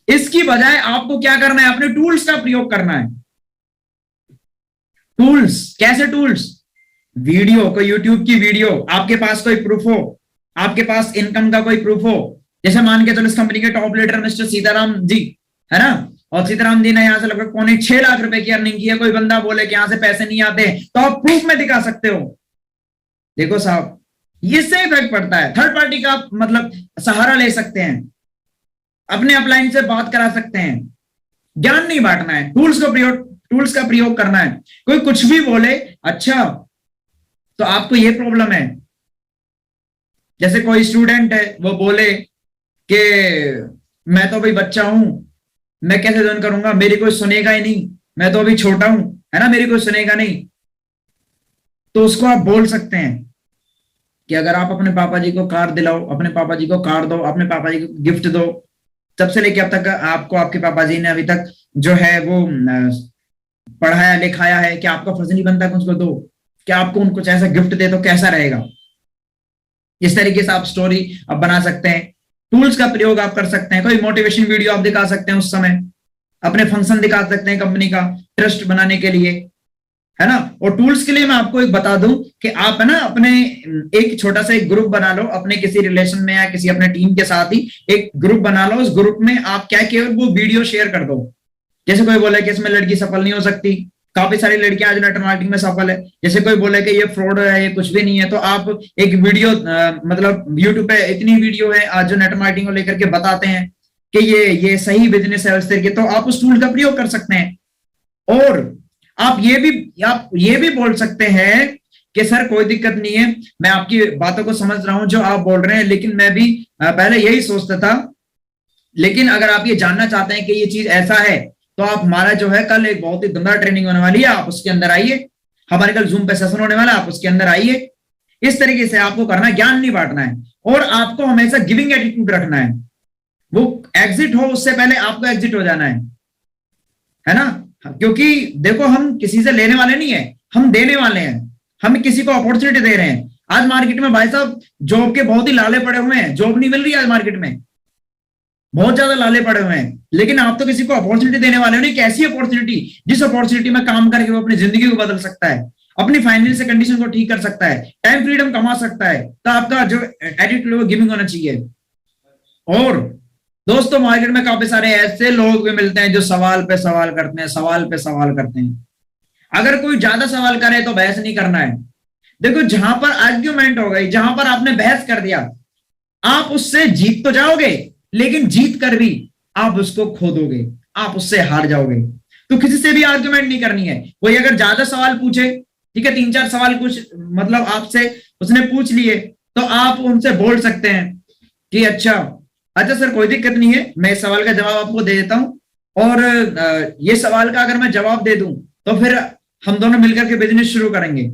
Speaker 1: इसकी बजाय आपको क्या करना है, अपने टूल्स का प्रयोग करना है। टूल्स कैसे? टूल्स, वीडियो, कोई यूट्यूब की वीडियो, आपके पास कोई प्रूफ हो, आपके पास इनकम का कोई प्रूफ हो। जैसे मान के चलो इस कंपनी के top leader mister Sitaram ji है ना, और सीताराम जी ने यहाँ से लगभग 6.25 लाख रुपए की अर्निंग की है। कोई बंदा बोले कि यहाँ से पैसे नहीं आते, तो आप प्रूफ में दिखा सकते हो, देखो साहब, इससे इफेक्ट पड़ता है। थर्ड पार्टी का मतलब सहारा ले सकते हैं, अपने अपलाइन से बात करा सकते हैं। ज्ञान नहीं बांटना है, टूल्स का प्रयोग करना है। कोई कुछ भी बोले, अच्छा तो आपको ये प्रॉब्लम है, जैसे कोई स्टूडेंट है वो बोले कि मैं तो अभी बच्चा हूं, मैं कैसे ज्वाइन करूंगा, मेरी कोई सुनेगा ही नहीं, मैं तो अभी छोटा हूं, है ना, मेरी कोई सुनेगा नहीं। तो उसको आप बोल सकते हैं कि अगर आप अपने पापा जी को कार दिलाओ, अपने पापा जी को कार दो, अपने पापा जी को गिफ्ट दो, तब से लेके अब तक आपको आपके पापा जी ने अभी तक जो है वो पढ़ाया लिखाया है, कि आपका फर्ज नहीं बनता कि उसको दो, कि आपको उनको ऐसा गिफ्ट दे तो कैसा रहेगा। इस तरीके से आप स्टोरी आप बना सकते हैं, टूल्स का प्रयोग आप कर सकते हैं। कोई मोटिवेशन वीडियो आप दिखा सकते हैं, उस समय अपने फंक्शन दिखा सकते हैं कंपनी का, ट्रस्ट बनाने के लिए, है ना। और टूल्स के लिए मैं आपको एक बता दूं कि आप है ना अपने एक छोटा सा एक ग्रुप बना लो, अपने किसी रिलेशन में या किसी अपने टीम के साथ ही एक ग्रुप बना लो। उस ग्रुप में आप क्या केवल वो वीडियो शेयर कर दो। जैसे कोई बोले कि इसमें लड़की सफल नहीं हो सकती, काफी सारी लड़कियां आज नेटवर्क मार्केटिंग में सफल है। जैसे कोई बोले कि ये फ्रॉड है, ये कुछ भी नहीं है, तो आप एक वीडियो मतलब यूट्यूब पे इतनी वीडियो है आज जो नेटवर्क मार्केटिंग को लेकर के बताते हैं कि ये सही बिजनेस है, उस तरीके, तो आप उस टूल का प्रयोग कर सकते हैं। और आप ये भी बोल सकते हैं कि सर कोई दिक्कत नहीं है, मैं आपकी बातों को समझ रहा हूं जो आप बोल रहे हैं, लेकिन मैं भी पहले यही सोचता था, लेकिन अगर आप ये जानना चाहते हैं कि ये चीज ऐसा है, तो आप हमारा जो है कल एक बहुत ही दमदार ट्रेनिंग होने वाली है, आप उसके अंदर आइए। हमारे कल जूम पे सेशन होने वाला है, आप उसके अंदर आइए। इस तरीके से आपको करना है, ज्ञान नहीं बांटना है, और आपको हमेशा गिविंग एटीट्यूड रखना है। वो एग्जिट हो उससे पहले आपको एग्जिट हो जाना है ना। क्योंकि देखो, हम किसी से लेने वाले नहीं है, हम देने वाले हैं, हम किसी को अपॉर्चुनिटी दे रहे हैं। आज मार्केट में भाई साहब जॉब के बहुत ही लाले पड़े हुए हैं, जॉब नहीं मिल रही आज मार्केट में, बहुत ज्यादा लाले पड़े हुए हैं, लेकिन आप तो किसी को अपॉर्चुनिटी देने वाले हो। नहीं, कैसी अपॉर्चुनिटी, जिस अपॉर्चुनिटी में काम करके वो अपनी जिंदगी को बदल सकता है, अपनी फाइनेंशियल कंडीशन को ठीक कर सकता है, टाइम फ्रीडम कमा सकता है। तो आपका जो एटीट्यूड वो गिविंग होना चाहिए। और दोस्तों, मार्केट में काफी सारे ऐसे लोग भी मिलते हैं जो सवाल पे सवाल करते हैं, सवाल पे सवाल करते हैं। अगर कोई ज्यादा सवाल करे तो बहस नहीं करना है। देखो जहां पर आर्ग्यूमेंट हो गई, जहां पर आपने बहस कर दिया, आप उससे जीत तो जाओगे, लेकिन जीत कर भी आप उसको खो दोगे, आप उससे हार जाओगे। तो किसी से भी आर्ग्यूमेंट नहीं करनी है। कोई अगर ज्यादा सवाल पूछे, ठीक है, 3-4 सवाल कुछ मतलब आपसे उसने पूछ लिए, तो आप उनसे बोल सकते हैं कि अच्छा अच्छा सर कोई दिक्कत नहीं है, मैं इस सवाल का जवाब आपको दे देता हूं, और ये सवाल का अगर मैं जवाब दे दूं तो फिर हम दोनों मिलकर के बिजनेस शुरू करेंगे,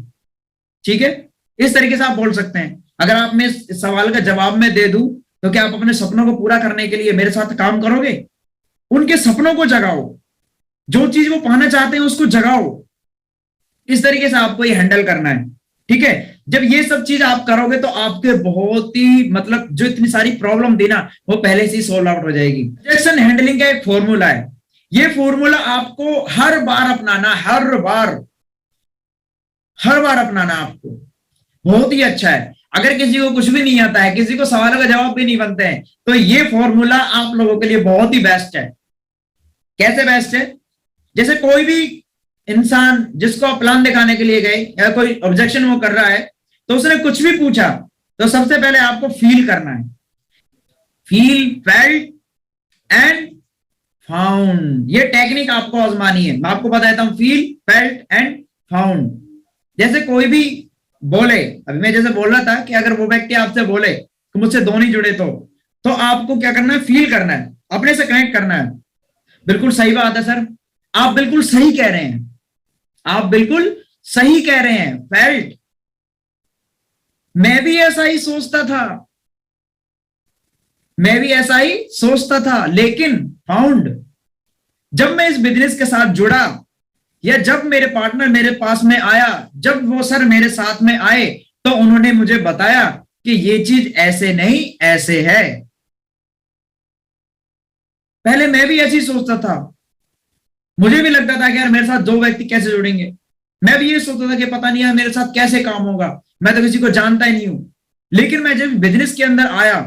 Speaker 1: ठीक है। इस तरीके से आप बोल सकते हैं। अगर आप मैं इस सवाल का जवाब में दे दूं तो क्या आप अपने सपनों को पूरा करने के लिए मेरे साथ काम करोगे? उनके सपनों को जगाओ, जो चीज वो पाना चाहते हैं उसको जगाओ। इस तरीके से आपको ये हैंडल करना है, ठीक है। जब ये सब चीज आप करोगे तो आपके बहुत ही मतलब जो इतनी सारी प्रॉब्लम थी ना, वो पहले से ही सोल्व आउट हो जाएगी। ऑब्जेक्शन हैंडलिंग का एक फॉर्मूला है, ये फॉर्मूला आपको हर बार अपनाना, हर बार अपनाना आपको, बहुत ही अच्छा है। अगर किसी को कुछ भी नहीं आता है, किसी को सवालों का जवाब भी नहीं बनते हैं, तो ये फॉर्मूला आप लोगों के लिए बहुत ही बेस्ट है। कैसे बेस्ट है? जैसे कोई भी इंसान जिसको आप प्लान दिखाने के लिए गए या कोई ऑब्जेक्शन वो कर रहा है, तो उसने कुछ भी पूछा, तो सबसे पहले आपको फील करना है। फील, फेल्ट एंड फाउंड, ये टेक्निक आपको आजमानी है। मैं आपको बताता हूं, फील, फेल्ट एंड फाउंड। जैसे कोई भी बोले, अभी मैं जैसे बोल रहा था कि अगर वो व्यक्ति आपसे बोले कि मुझसे दो नहीं जुड़े, तो आपको क्या करना है? फील करना है, अपने से कनेक्ट करना है। बिल्कुल सही बात है सर, आप बिल्कुल सही कह रहे हैं, आप बिल्कुल सही कह रहे हैं। फेल्ट, मैं भी ऐसा ही सोचता था, मैं भी ऐसा ही सोचता था, लेकिन फाउंड, जब मैं इस बिजनेस के साथ जुड़ा या जब मेरे पार्टनर मेरे पास में आया, जब वो सर मेरे साथ में आए, तो उन्होंने मुझे बताया कि ये चीज ऐसे नहीं ऐसे है। पहले मैं भी ऐसे ही सोचता था, मुझे भी लगता था कि यार मेरे साथ दो व्यक्ति कैसे जुड़ेंगे। मैं भी ये सोचता था कि पता नहीं यार मेरे साथ कैसे काम होगा, मैं तो किसी को जानता ही नहीं हूं। लेकिन मैं जब बिजनेस के अंदर आया,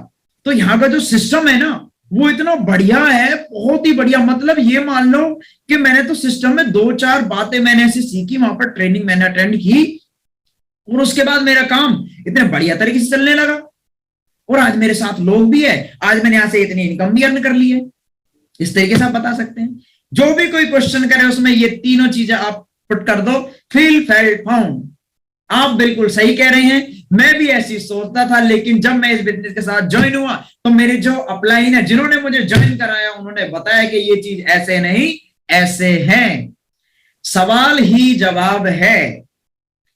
Speaker 1: तो यहाँ का जो सिस्टम है ना, वो इतना बढ़िया है, बहुत ही बढ़िया। मतलब ये मान लो कि मैंने तो सिस्टम में 2-4 बातें मैंने ऐसी सीखी, वहां पर ट्रेनिंग मैंने अटेंड की, और उसके बाद मेरा काम इतने बढ़िया तरीके से चलने लगा। और आज मेरे साथ लोग भी है, आज मैंने यहां से इतनी इनकम भी अर्न कर ली है। इस तरीके से आप बता सकते हैं। जो भी कोई क्वेश्चन करे उसमें ये तीनों चीजें आप पुट कर दो, फील, फेल्ट, फाउंड। आप बिल्कुल सही कह रहे हैं, मैं भी ऐसी सोचता था, लेकिन जब मैं इस बिजनेस के साथ ज्वाइन हुआ, तो मेरे जो अपलाइन है, जिन्होंने मुझे ज्वाइन कराया, उन्होंने बताया कि ये चीज ऐसे नहीं ऐसे है। सवाल ही जवाब है,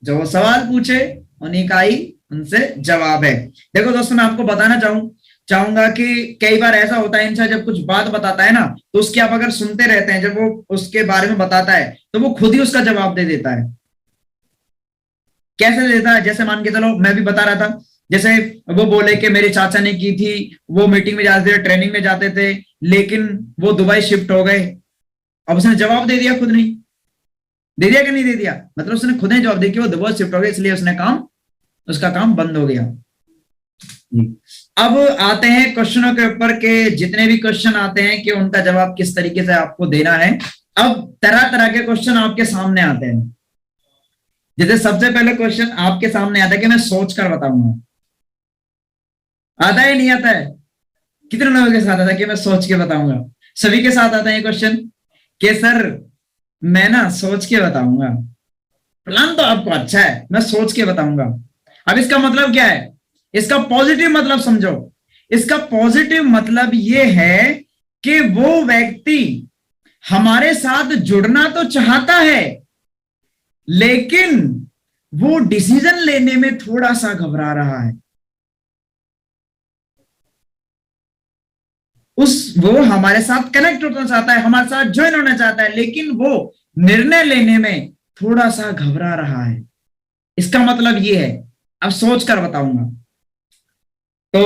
Speaker 1: जो सवाल पूछे उन्हीं का ही उनसे जवाब है। देखो दोस्तों, मैं आपको बताना चाहूंगा कि कई बार ऐसा होता है, इंसान जब कुछ बात बताता है ना, तो उसकी आप अगर सुनते रहते हैं, जब वो उसके बारे में बताता है, तो वो खुद ही उसका जवाब दे देता है। कैसे देता है? जैसे मान के चलो, मैं भी बता रहा था, जैसे वो बोले कि मेरे चाचा ने की थी, वो मीटिंग में जाते थे, ट्रेनिंग में जाते थे, लेकिन वो दुबई शिफ्ट हो गए। अब उसने जवाब दे दिया, खुद नहीं दे दिया कि नहीं दे दिया? मतलब उसने खुद ही जवाब दिया कि वो दुबई शिफ्ट हो गए, इसलिए उसका काम बंद हो गया। अब आते हैं क्वेश्चनों के ऊपर के, जितने भी क्वेश्चन आते हैं कि उनका जवाब किस तरीके से आपको देना है। अब तरह तरह के क्वेश्चन आपके सामने आते हैं। जैसे सबसे पहले क्वेश्चन आपके सामने आता है कि मैं सोच कर बताऊंगा। आता है नहीं आता है? कितने लोगों के साथ आता है कि मैं सोच के बताऊंगा? सभी के साथ आता है क्वेश्चन कि सर मैं ना सोच के बताऊंगा। प्लान तो आपको अच्छा है, मैं सोच के बताऊंगा। अब इसका मतलब क्या है? इसका पॉजिटिव मतलब समझो। इसका पॉजिटिव मतलब यह है कि वो व्यक्ति हमारे साथ जुड़ना तो चाहता है, लेकिन वो डिसीजन लेने में थोड़ा सा घबरा रहा है। वो हमारे साथ कनेक्ट होना चाहता है, हमारे साथ ज्वाइन होना चाहता है, लेकिन वो निर्णय लेने में थोड़ा सा घबरा रहा है। इसका मतलब ये है। अब सोच कर बताऊंगा। तो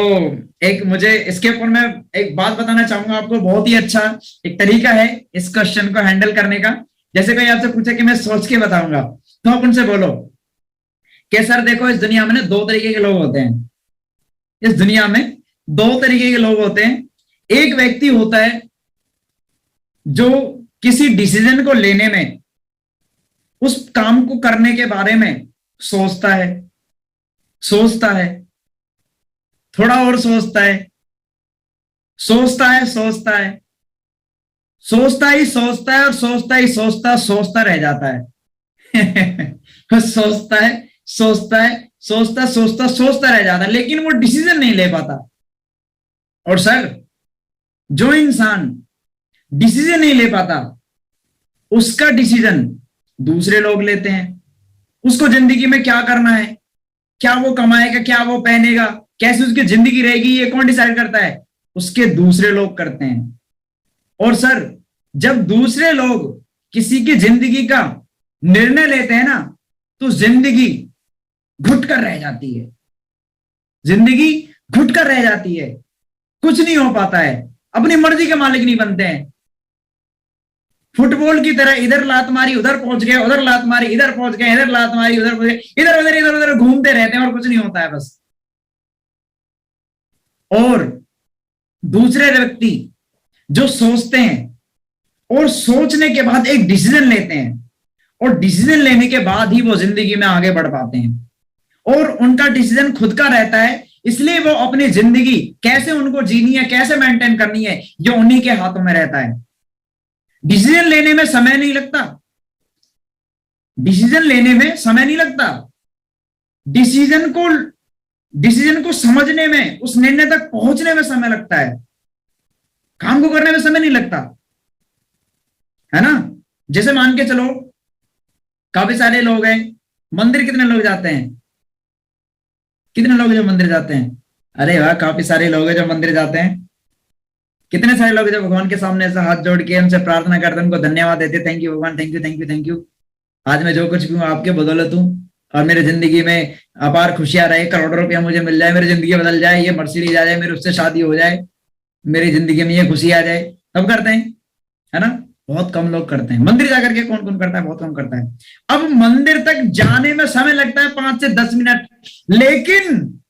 Speaker 1: एक मुझे इसके ऊपर मैं एक बात बताना चाहूंगा आपको, बहुत ही अच्छा एक तरीका है इस क्वेश्चन को हैंडल करने का। जैसे कोई आपसे पूछे कि मैं सोच के बताऊंगा, तो आप उनसे बोलो कि सर देखो, इस दुनिया में ना दो तरीके के लोग होते हैं। इस दुनिया में दो तरीके के लोग होते हैं। एक व्यक्ति होता है जो किसी डिसीजन को लेने में उस काम को करने के बारे में सोचता है, सोचता है, थोड़ा और सोचता है, सोचता है, सोचता है, सोचता ही सोचता है, और सोचता ही सोचता सोचता रह जाता है। सोचता है, सोचता है, सोचता सोचता सोचता रह जाता है, लेकिन वो डिसीजन नहीं ले पाता। और सर, जो इंसान डिसीजन नहीं ले पाता, उसका डिसीजन दूसरे लोग लेते हैं। उसको जिंदगी में क्या करना है, क्या वो कमाएगा, क्या वो पहनेगा, कैसे उसकी जिंदगी रहेगी, ये कौन डिसाइड करता है? उसके दूसरे लोग करते हैं। और सर, जब दूसरे लोग किसी की जिंदगी का निर्णय लेते हैं ना, तो जिंदगी घुट कर रह जाती है, जिंदगी घुट कर रह जाती है, कुछ नहीं हो पाता है, अपनी मर्जी के मालिक नहीं बनते हैं। फुटबॉल की तरह इधर लात मारी उधर पहुंच गए, उधर लात मारी इधर पहुंच गए, इधर लात मारी उधर पहुंच गए, इधर उधर इधर उधर घूमते रहते हैं और कुछ नहीं होता है बस। और दूसरे व्यक्ति जो सोचते हैं और सोचने के बाद एक डिसीजन लेते हैं, और डिसीजन लेने के बाद ही वो जिंदगी में आगे बढ़ पाते हैं, और उनका डिसीजन खुद का रहता है, इसलिए वो अपनी जिंदगी कैसे उनको जीनी है, कैसे मेंटेन करनी है, ये उन्हीं के हाथों में रहता है। डिसीजन लेने में समय नहीं लगता, डिसीजन लेने में समय नहीं लगता, डिसीजन को समझने में, उस निर्णय तक पहुंचने में समय लगता है, काम को करने में समय नहीं लगता, है ना। जैसे मान के चलो, काफी सारे लोग हैं, मंदिर कितने लोग जाते हैं? कितने लोग जो मंदिर जाते हैं? अरे वाह, काफी सारे लोग हैं जो मंदिर जाते हैं। कितने सारे लोग जो भगवान के सामने ऐसा हाथ जोड़ के उनसे प्रार्थना करते हैं, उनको धन्यवाद देते, थैंक यू भगवान, thank you thank you thank you, आज मैं जो कुछ भी हूँ आपके बदौलत हूँ, और मेरी जिंदगी में अपार खुशियां रहे, करोड़ों रुपया मुझे मिल जाए, मेरी जिंदगी बदल जाए, ये मर्सिडीज आ जाए, मेरी उससे शादी हो जाए, मेरी जिंदगी में ये खुशी आ जाए, सब करते हैं, है ना। बहुत कम लोग करते हैं। मंदिर जाकर के कौन कौन करता है? बहुत कम करता है। अब मंदिर तक जाने में समय लगता है 5 से 10 मिनट, लेकिन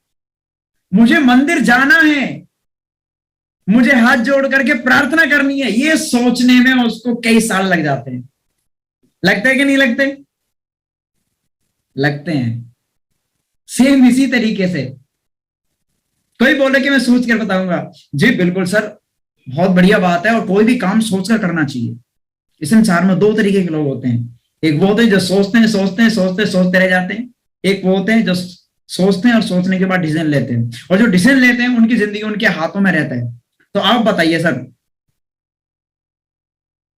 Speaker 1: मुझे मंदिर जाना है, मुझे हाथ जोड़ करके प्रार्थना करनी है, ये सोचने में उसको कई साल लग जाते हैं। लगते हैं कि नहीं लगते? लगते हैं। सेम इसी तरीके से कोई बोले कि मैं सोच कर बताऊंगा, जी बिल्कुल सर, बहुत बढ़िया बात है, और कोई भी काम सोचकर करना चाहिए। इस संसार में 2 तरीके के लोग होते हैं, एक वो होते हैं जो सोचते हैं सोचते हैं सोचते सोचते रह जाते हैं, एक वो होते हैं जो सोचते हैं और सोचने के बाद डिसीजन लेते हैं, और जो डिसीजन लेते हैं उनकी जिंदगी उनके हाथों में रहता है। तो आप बताइए सर,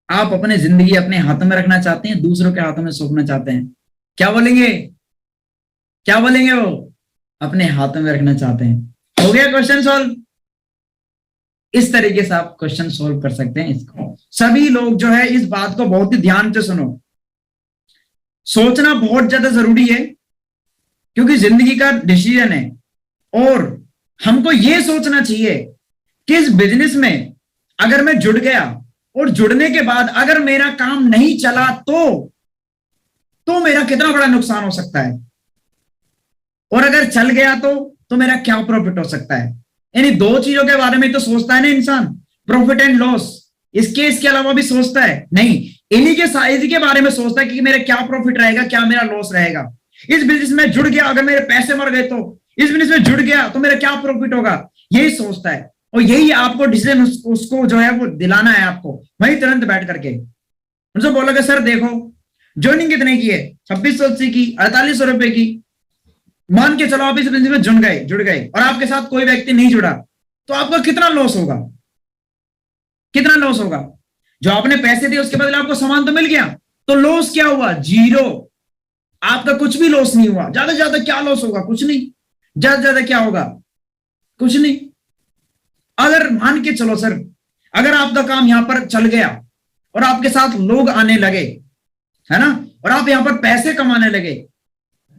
Speaker 1: आप अपनी जिंदगी अपने हाथों में रखना चाहते हैं, दूसरों के हाथों में सौंपना चाहते हैं? क्या बोलेंगे? क्या बोलेंगे? वो अपने हाथों में रखना चाहते हैं। हो गया क्वेश्चन सॉल्व। इस तरीके से आप क्वेश्चन सॉल्व कर सकते हैं इसको। सभी लोग जो है इस बात को बहुत ही ध्यान से सुनो, सोचना बहुत ज्यादा जरूरी है, क्योंकि जिंदगी का डिसीजन है, और हमको यह सोचना चाहिए कि इस बिजनेस में अगर मैं जुड़ गया, और जुड़ने के बाद अगर मेरा काम नहीं चला तो मेरा कितना बड़ा नुकसान हो सकता है, और अगर चल गया तो मेरा क्या प्रॉफिट हो सकता है। यानी 2 चीजों के बारे में तो सोचता है ना इंसान, प्रॉफिट एंड लॉस। इसके अलावा भी सोचता है नहीं, इन्हीं के साइज के बारे में सोचता है कि मेरा क्या प्रॉफिट रहेगा, क्या मेरा लॉस रहेगा। इस बिजनेस में जुड़ गया, अगर मेरे पैसे मर गए तो, इस बिजनेस में जुड़ गया तो मेरा क्या प्रॉफिट होगा, यही सोचता है। और यही आपको डिसीजन उसको जो है वो दिलाना है आपको, वही तुरंत बैठ करके उनसे बोलोगे सर देखो, ज्वाइनिंग कितने की है? 2680 की, 4800 रुपए की। मान के चलो आप इस बिजनेस में जुड़ गए और आपके साथ कोई व्यक्ति नहीं जुड़ा, तो आपका कितना लॉस होगा? कितना लॉस होगा? जो आपने पैसे दिए उसके बदले आपको सामान तो मिल गया, तो लॉस क्या हुआ? 0। आपका कुछ भी लॉस नहीं हुआ। ज्यादा से ज्यादा क्या लॉस होगा? कुछ नहीं। ज्यादा से ज्यादा क्या होगा? कुछ नहीं। अगर मान के चलो सर, अगर आपका काम यहां पर चल गया और आपके साथ लोग आने लगे, है ना, और आप यहां पर पैसे कमाने लगे,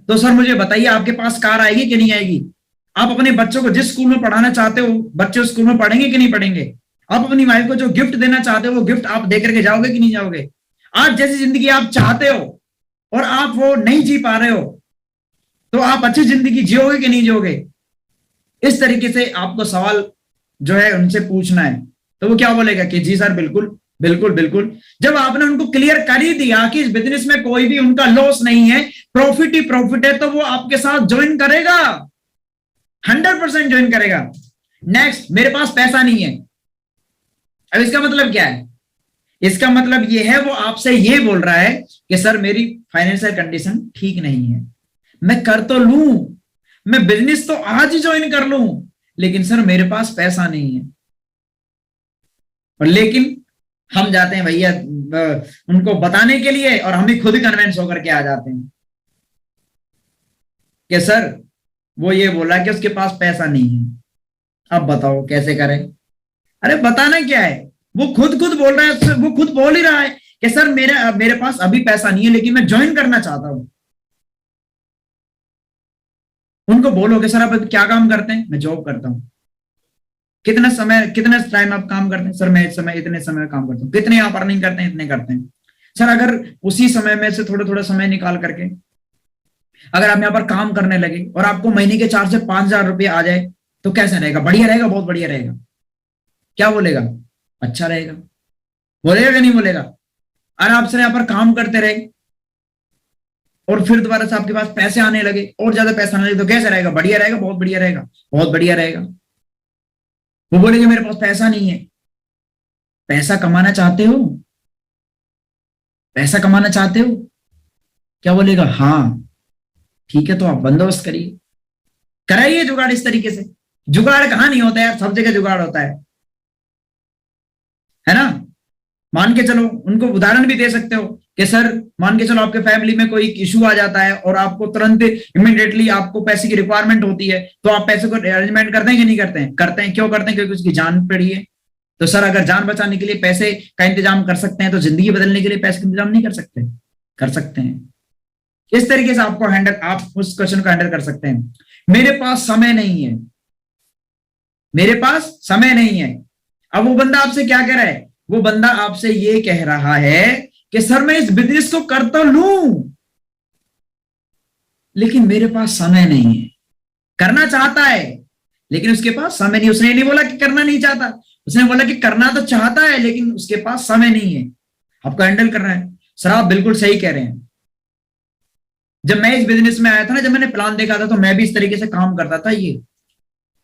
Speaker 1: तो सर मुझे बताइए आपके पास कार आएगी कि नहीं आएगी? आप अपने बच्चों को जिस स्कूल में पढ़ाना चाहते हो, बच्चे उस स्कूल में पढ़ेंगे कि नहीं पढ़ेंगे? आप अपनी वाइफ को जो गिफ्ट देना चाहते हो, वो गिफ्ट आप दे करके जाओगे कि नहीं जाओगे? आज जैसी जिंदगी आप चाहते हो और आप वो नहीं जी पा रहे हो, तो आप अच्छी जिंदगी जियोगे कि नहीं जियोगे? इस तरीके से आपको सवाल जो है उनसे पूछना है, तो वो क्या बोलेगा कि जी सर बिल्कुल बिल्कुल बिल्कुल। जब आपने उनको क्लियर कर ही दिया कि इस बिजनेस में कोई भी उनका लॉस नहीं है, प्रॉफिट ही प्रॉफिट है, तो वो आपके साथ ज्वाइन करेगा, 100% ज्वाइन करेगा। नेक्स्ट, मेरे पास पैसा नहीं है। अब इसका मतलब क्या है? इसका मतलब ये है वो आपसे ये बोल रहा है कि सर मेरी फाइनेंशियल कंडीशन ठीक नहीं है, मैं कर तो लूं, मैं बिजनेस तो आज ही ज्वाइन कर लूं, लेकिन सर मेरे पास पैसा नहीं है। और लेकिन हम जाते हैं भैया उनको बताने के लिए, और हम ही खुद कन्विंस होकर के आ जाते हैं कि सर वो ये बोला कि उसके पास पैसा नहीं है, अब बताओ कैसे करें। अरे बताना क्या है, वो खुद खुद बोल रहा है, वो खुद बोल ही रहा है कि सर मेरे पास अभी पैसा नहीं है, लेकिन मैं ज्वाइन करना चाहता हूं। उनको बोलोगे सर आप क्या काम करते हैं? मैं जॉब करता हूं। कितना टाइम आप काम करते हैं? सर मैं इस समय इतने समय काम करता हूँ। कितने आप अर्निंग करते हैं? इतने करते हैं। सर अगर उसी समय में से थोड़ा थोड़ा समय निकाल करके अगर आप यहाँ पर काम करने लगे और आपको महीने के 4 से 5 हजार रुपये आ जाए तो कैसा रहेगा? बढ़िया रहेगा, बहुत बढ़िया रहेगा। क्या बोलेगा? अच्छा रहेगा। बोलेगा कि नहीं बोलेगा? अरे आप सर यहाँ पर काम करते रहे और फिर दोबारा से आपके पास पैसे आने लगे और ज्यादा पैसा आने लगे तो कैसा रहेगा? बढ़िया रहेगा, बहुत बढ़िया रहेगा, बहुत बढ़िया रहेगा। वो बोलेंगे मेरे पास पैसा नहीं है। पैसा कमाना चाहते हो? पैसा कमाना चाहते हो? क्या बोलेगा? हाँ ठीक है, तो आप बंदोबस्त करिए, कराइए जुगाड़ इस तरीके से। जुगाड़ कहां नहीं होता है, सब जगह जुगाड़ होता है ना। मान के चलो, उनको उदाहरण भी दे सकते हो कि सर मान के चलो आपके फैमिली में कोई इशू आ जाता है और आपको तुरंत इमीडिएटली आपको पैसे की रिक्वायरमेंट होती है, तो आप पैसे को अरेंजमेंट करते हैं कि नहीं करते हैं? करते हैं। क्यों करते हैं? क्योंकि उसकी जान पड़ी है। तो सर अगर जान बचाने के लिए पैसे का इंतजाम कर सकते हैं तो जिंदगी बदलने के लिए पैसे का इंतजाम नहीं कर सकते? कर सकते हैं। इस तरीके से आप उस क्वेश्चन को हैंडल कर सकते हैं। मेरे पास समय नहीं है, मेरे पास समय नहीं है। अब वो बंदा आपसे क्या कह रहा है? वो बंदा आपसे ये कह रहा है कि सर मैं इस बिजनेस को कर तो लूं, लेकिन मेरे पास समय नहीं है। करना चाहता है लेकिन उसके पास समय नहीं। उसने नहीं बोला कि करना नहीं चाहता, उसने बोला कि करना तो चाहता है लेकिन उसके पास समय नहीं है। आपको हैंडल करना है। सर आप बिल्कुल सही कह रहे हैं। जब मैं इस बिजनेस में आया था ना, जब मैंने प्लान देखा था तो मैं भी इस तरीके से काम करता था ये,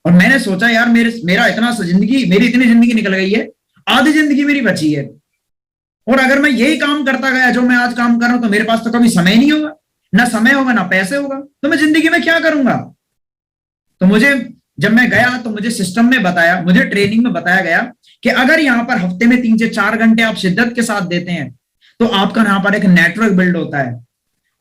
Speaker 1: और मैंने सोचा यार मेरा इतना जिंदगी, मेरी इतनी जिंदगी निकल गई है, आधी जिंदगी मेरी बची है, और अगर मैं यही काम करता गया जो मैं आज काम कर रहा हूं तो मेरे पास तो कभी समय नहीं होगा, ना समय होगा ना पैसे होगा, तो मैं जिंदगी में क्या करूंगा? तो मुझे, जब मैं गया तो मुझे सिस्टम में बताया, मुझे ट्रेनिंग में बताया गया कि अगर यहाँ पर हफ्ते में 3 से 4 घंटे आप शिद्दत के साथ देते हैं तो आपका यहाँ पर एक नेटवर्क बिल्ड होता है,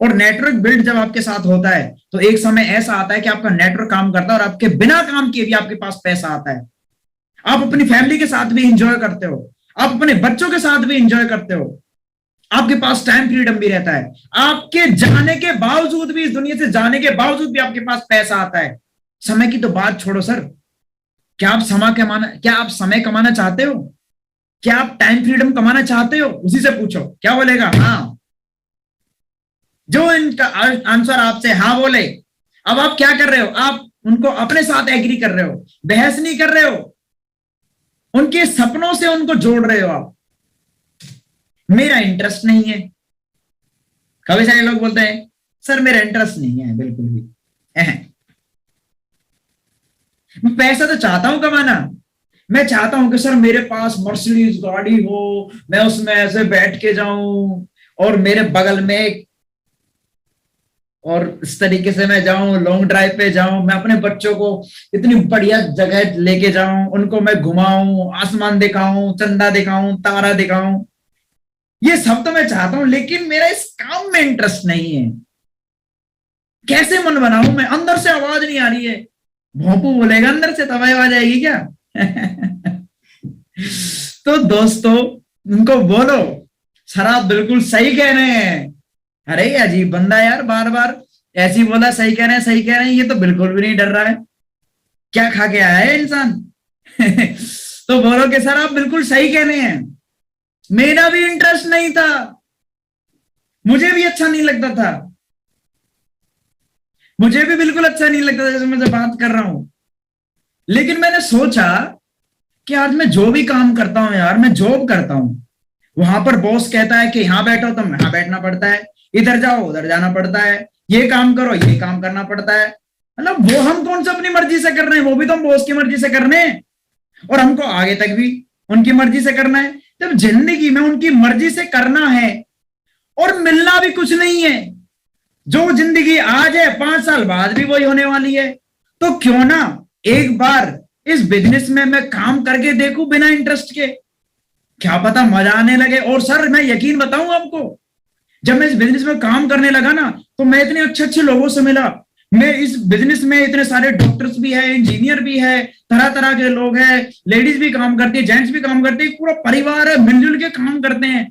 Speaker 1: और नेटवर्क बिल्ड जब आपके साथ होता है तो एक समय ऐसा आता है कि आपका नेटवर्क काम करता है और आपके बिना काम किए भी आपके पास पैसा आता है। आप अपनी फैमिली के साथ भी इंजॉय करते हो, आप अपने बच्चों के साथ भी इंजॉय करते हो, आपके पास टाइम फ्रीडम भी रहता है, आपके जाने के बावजूद भी, इस दुनिया से जाने के बावजूद भी आपके पास पैसा आता है। समय की तो बात छोड़ो सर, क्या आप समय कमाना चाहते हो? क्या आप टाइम फ्रीडम कमाना चाहते हो? उसी से पूछो, क्या बोलेगा? हाँ। जो इनका आंसर आपसे हाँ बोले, अब आप क्या कर रहे हो? आप उनको अपने साथ एग्री कर रहे हो, बहस नहीं कर रहे हो, उनके सपनों से उनको जोड़ रहे हो आप। मेरा इंटरेस्ट नहीं है। कभी सारे लोग बोलते हैं सर मेरा इंटरेस्ट नहीं है बिल्कुल भी, मैं पैसा तो चाहता हूं कमाना, मैं चाहता हूं कि सर मेरे पास मर्सिडीज गाड़ी हो, मैं उसमें ऐसे बैठ के जाऊं और मेरे बगल में, और इस तरीके से मैं जाऊं, लॉन्ग ड्राइव पे जाऊं, मैं अपने बच्चों को इतनी बढ़िया जगह लेके जाऊं, उनको मैं घुमाऊं, आसमान दिखाऊं, चंदा दिखाऊं, तारा दिखाऊं, ये सब तो मैं चाहता हूं, लेकिन मेरा इस काम में इंटरेस्ट नहीं है। कैसे मन बनाऊं मैं? अंदर से आवाज नहीं आ रही है। भोंपू बोलेगा अंदर से, तब आवाज आएगी क्या? तो दोस्तों उनको बोलो सर आप बिल्कुल सही कह रहे हैं। अरे अजीब बंदा यार, बार बार ऐसी बोला सही कह रहे हैं सही कह रहे हैं, ये तो बिल्कुल भी नहीं डर रहा है, क्या खा के आया है इंसान? तो बोलो कि सर आप बिल्कुल सही कह रहे हैं, मेरा भी इंटरेस्ट नहीं था, मुझे भी अच्छा नहीं लगता था, मुझे भी बिल्कुल अच्छा नहीं लगता था जैसे मैं बात कर रहा हूं, लेकिन मैंने सोचा कि आज मैं जो भी काम करता हूं यार, मैं जॉब करता हूं, वहां पर बॉस कहता है कि यहाँ बैठो तो यहाँ बैठना पड़ता है, इधर जाओ उधर जाना पड़ता है, ये काम करो ये काम करना पड़ता है। मतलब वो हम कौन सा अपनी मर्जी से कर रहे हैं, वो भी तो हम बॉस की मर्जी से कर रहे हैं, और हमको आगे तक भी उनकी मर्जी से करना है। जब जिंदगी में उनकी मर्जी से करना है और मिलना भी कुछ नहीं है, जो जिंदगी आज है 5 साल बाद भी वही होने वाली है, तो क्यों ना एक बार इस बिजनेस में मैं काम करके देखूं बिना इंटरेस्ट के, क्या पता मजा आने लगे। और सर मैं यकीन बताऊं आपको, जब मैं इस बिजनेस में काम करने लगा ना, तो मैं इतने अच्छे अच्छे लोगों से मिला। मैं इस बिजनेस में इतने सारे डॉक्टर्स भी है, इंजीनियर भी है, तरह तरह के लोग हैं, लेडीज भी काम करती है, जेंट्स भी काम करते हैं, पूरा परिवार है, मिलजुल के काम करते हैं।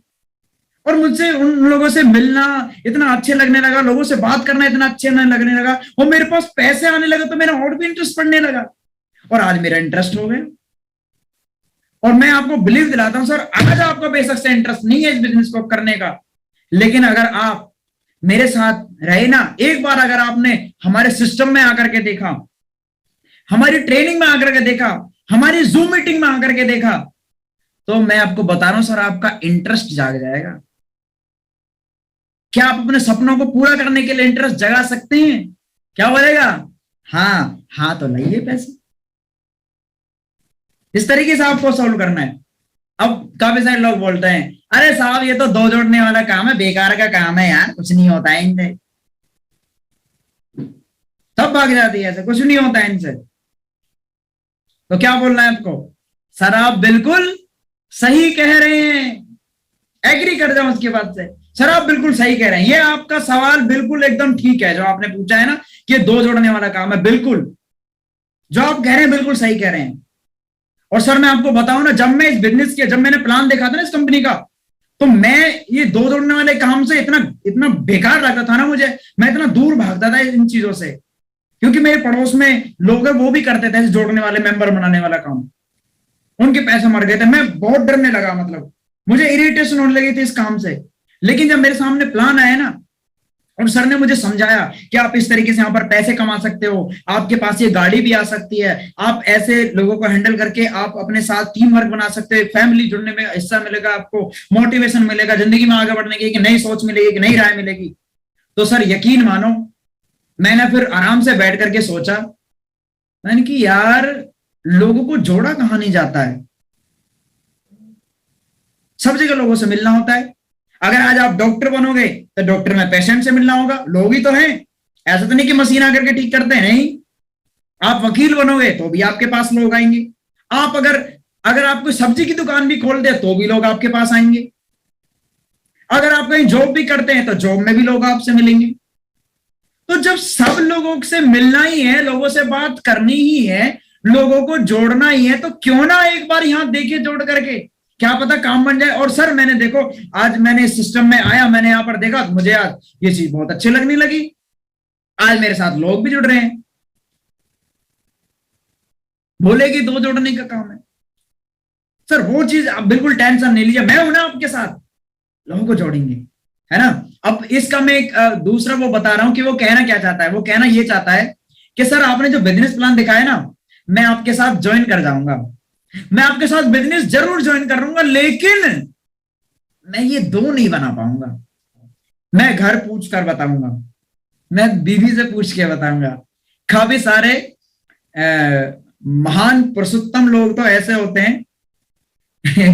Speaker 1: और मुझसे उन लोगों से मिलना इतना अच्छे लगने लगा, लोगों से बात करना इतना अच्छे लगने लगा, और मेरे पास पैसे आने लगे तो मेरा और भी इंटरेस्ट पड़ने लगा, और आज मेरा इंटरेस्ट हो गया। और मैं आपको बिलीव दिलाता हूं सर, आज आपका बेशक से इंटरेस्ट नहीं है इस बिजनेस को करने का, लेकिन अगर आप मेरे साथ रहे ना, एक बार अगर आपने हमारे सिस्टम में आकर के देखा, हमारी ट्रेनिंग में आकर के देखा, हमारी जूम मीटिंग में आकर के देखा, तो मैं आपको बता रहा हूं सर, आपका इंटरेस्ट जाग जाएगा। क्या आप अपने सपनों को पूरा करने के लिए इंटरेस्ट जगा सकते हैं? क्या बोलेगा? हाँ हाँ तो लाइए पैसे। इस तरीके से आपको सॉल्व करना है। अब काफी सारे लोग बोलते हैं, अरे साहब ये तो दो जोड़ने वाला काम है, बेकार का काम है यार, कुछ नहीं होता है इनसे। सब भाग जाती है, ऐसे कुछ नहीं होता है इनसे। तो क्या बोलना है आपको? सर आप बिल्कुल सही कह रहे हैं, एग्री कर जाओ उसके बाद से। सर आप बिल्कुल सही कह रहे हैं, ये आपका सवाल बिल्कुल एकदम ठीक है जो आपने पूछा है ना, कि दो जोड़ने वाला काम है। बिल्कुल जो आप कह रहे हैं बिल्कुल सही कह रहे हैं। और सर मैं आपको बताऊं ना, जब मैं इस बिजनेस के, जब मैंने प्लान देखा था ना इस कंपनी का, तो मैं ये दो जोड़ने वाले काम से इतना इतना बेकार लगता था ना मुझे, मैं इतना दूर भागता था इन चीजों से, क्योंकि मेरे पड़ोस में लोग हैं वो भी करते थे जोड़ने वाले, मेंबर बनाने वाला काम, उनके पैसे मर गए थे। मैं बहुत डरने लगा, मतलब मुझे इरिटेशन होने लगी थी इस काम से। लेकिन जब मेरे सामने प्लान आया ना, और सर ने मुझे समझाया कि आप इस तरीके से यहाँ पर पैसे कमा सकते हो, आपके पास ये गाड़ी भी आ सकती है, आप ऐसे लोगों को हैंडल करके आप अपने साथ टीम वर्क बना सकते हो, फैमिली जुड़ने में हिस्सा मिलेगा, आपको मोटिवेशन मिलेगा, जिंदगी में आगे बढ़ने की एक नई सोच मिलेगी, एक नई राय मिलेगी। तो सर यकीन मानो, मैंने फिर आराम से बैठ करके सोचा, मैंने कि यार लोगों को जोड़ा कहाँ नहीं जाता है, सब जगह लोगों से मिलना होता है। अगर आज आप डॉक्टर बनोगे तो डॉक्टर में पेशेंट से मिलना होगा, लोग ही तो हैं, ऐसा तो नहीं कि मशीन आकर के ठीक करते हैं, नहीं। आप वकील बनोगे तो भी आपके पास लोग आएंगे, आप अगर आप कोई सब्जी की दुकान भी खोल दे तो भी लोग आपके पास आएंगे, अगर आप कहीं जॉब भी करते हैं तो जॉब में भी लोग आपसे मिलेंगे। तो जब सब लोगों से मिलना ही है, लोगों से बात करनी ही है, लोगों को जोड़ना ही है, तो क्यों ना एक बार यहां देखिए जोड़ करके, क्या पता काम बन जाए। और सर मैंने देखो, आज मैंने इस सिस्टम में आया, मैंने यहां पर देखा, मुझे आज ये चीज बहुत अच्छी लगने लगी, आज मेरे साथ लोग भी जुड़ रहे हैं। बोले कि दो जोड़ने का काम है सर, वो चीज आप बिल्कुल टेंशन नहीं लीजिए, मैं हूं ना आपके साथ, लोगों को जोड़ेंगे, है ना। अब इसका मैं एक दूसरा वो बता रहा हूं कि वो कहना क्या चाहता है। वो कहना ये चाहता है कि सर आपने जो बिजनेस प्लान दिखाया ना, मैं आपके साथ ज्वाइन कर जाऊंगा, मैं आपके साथ बिजनेस जरूर ज्वाइन कर लूंगा, लेकिन मैं ये दो नहीं बना पाऊंगा। मैं घर पूछ कर बताऊंगा, मैं बीवी से पूछ के बताऊंगा। काफी सारे महान पुरुषोत्तम लोग तो ऐसे होते हैं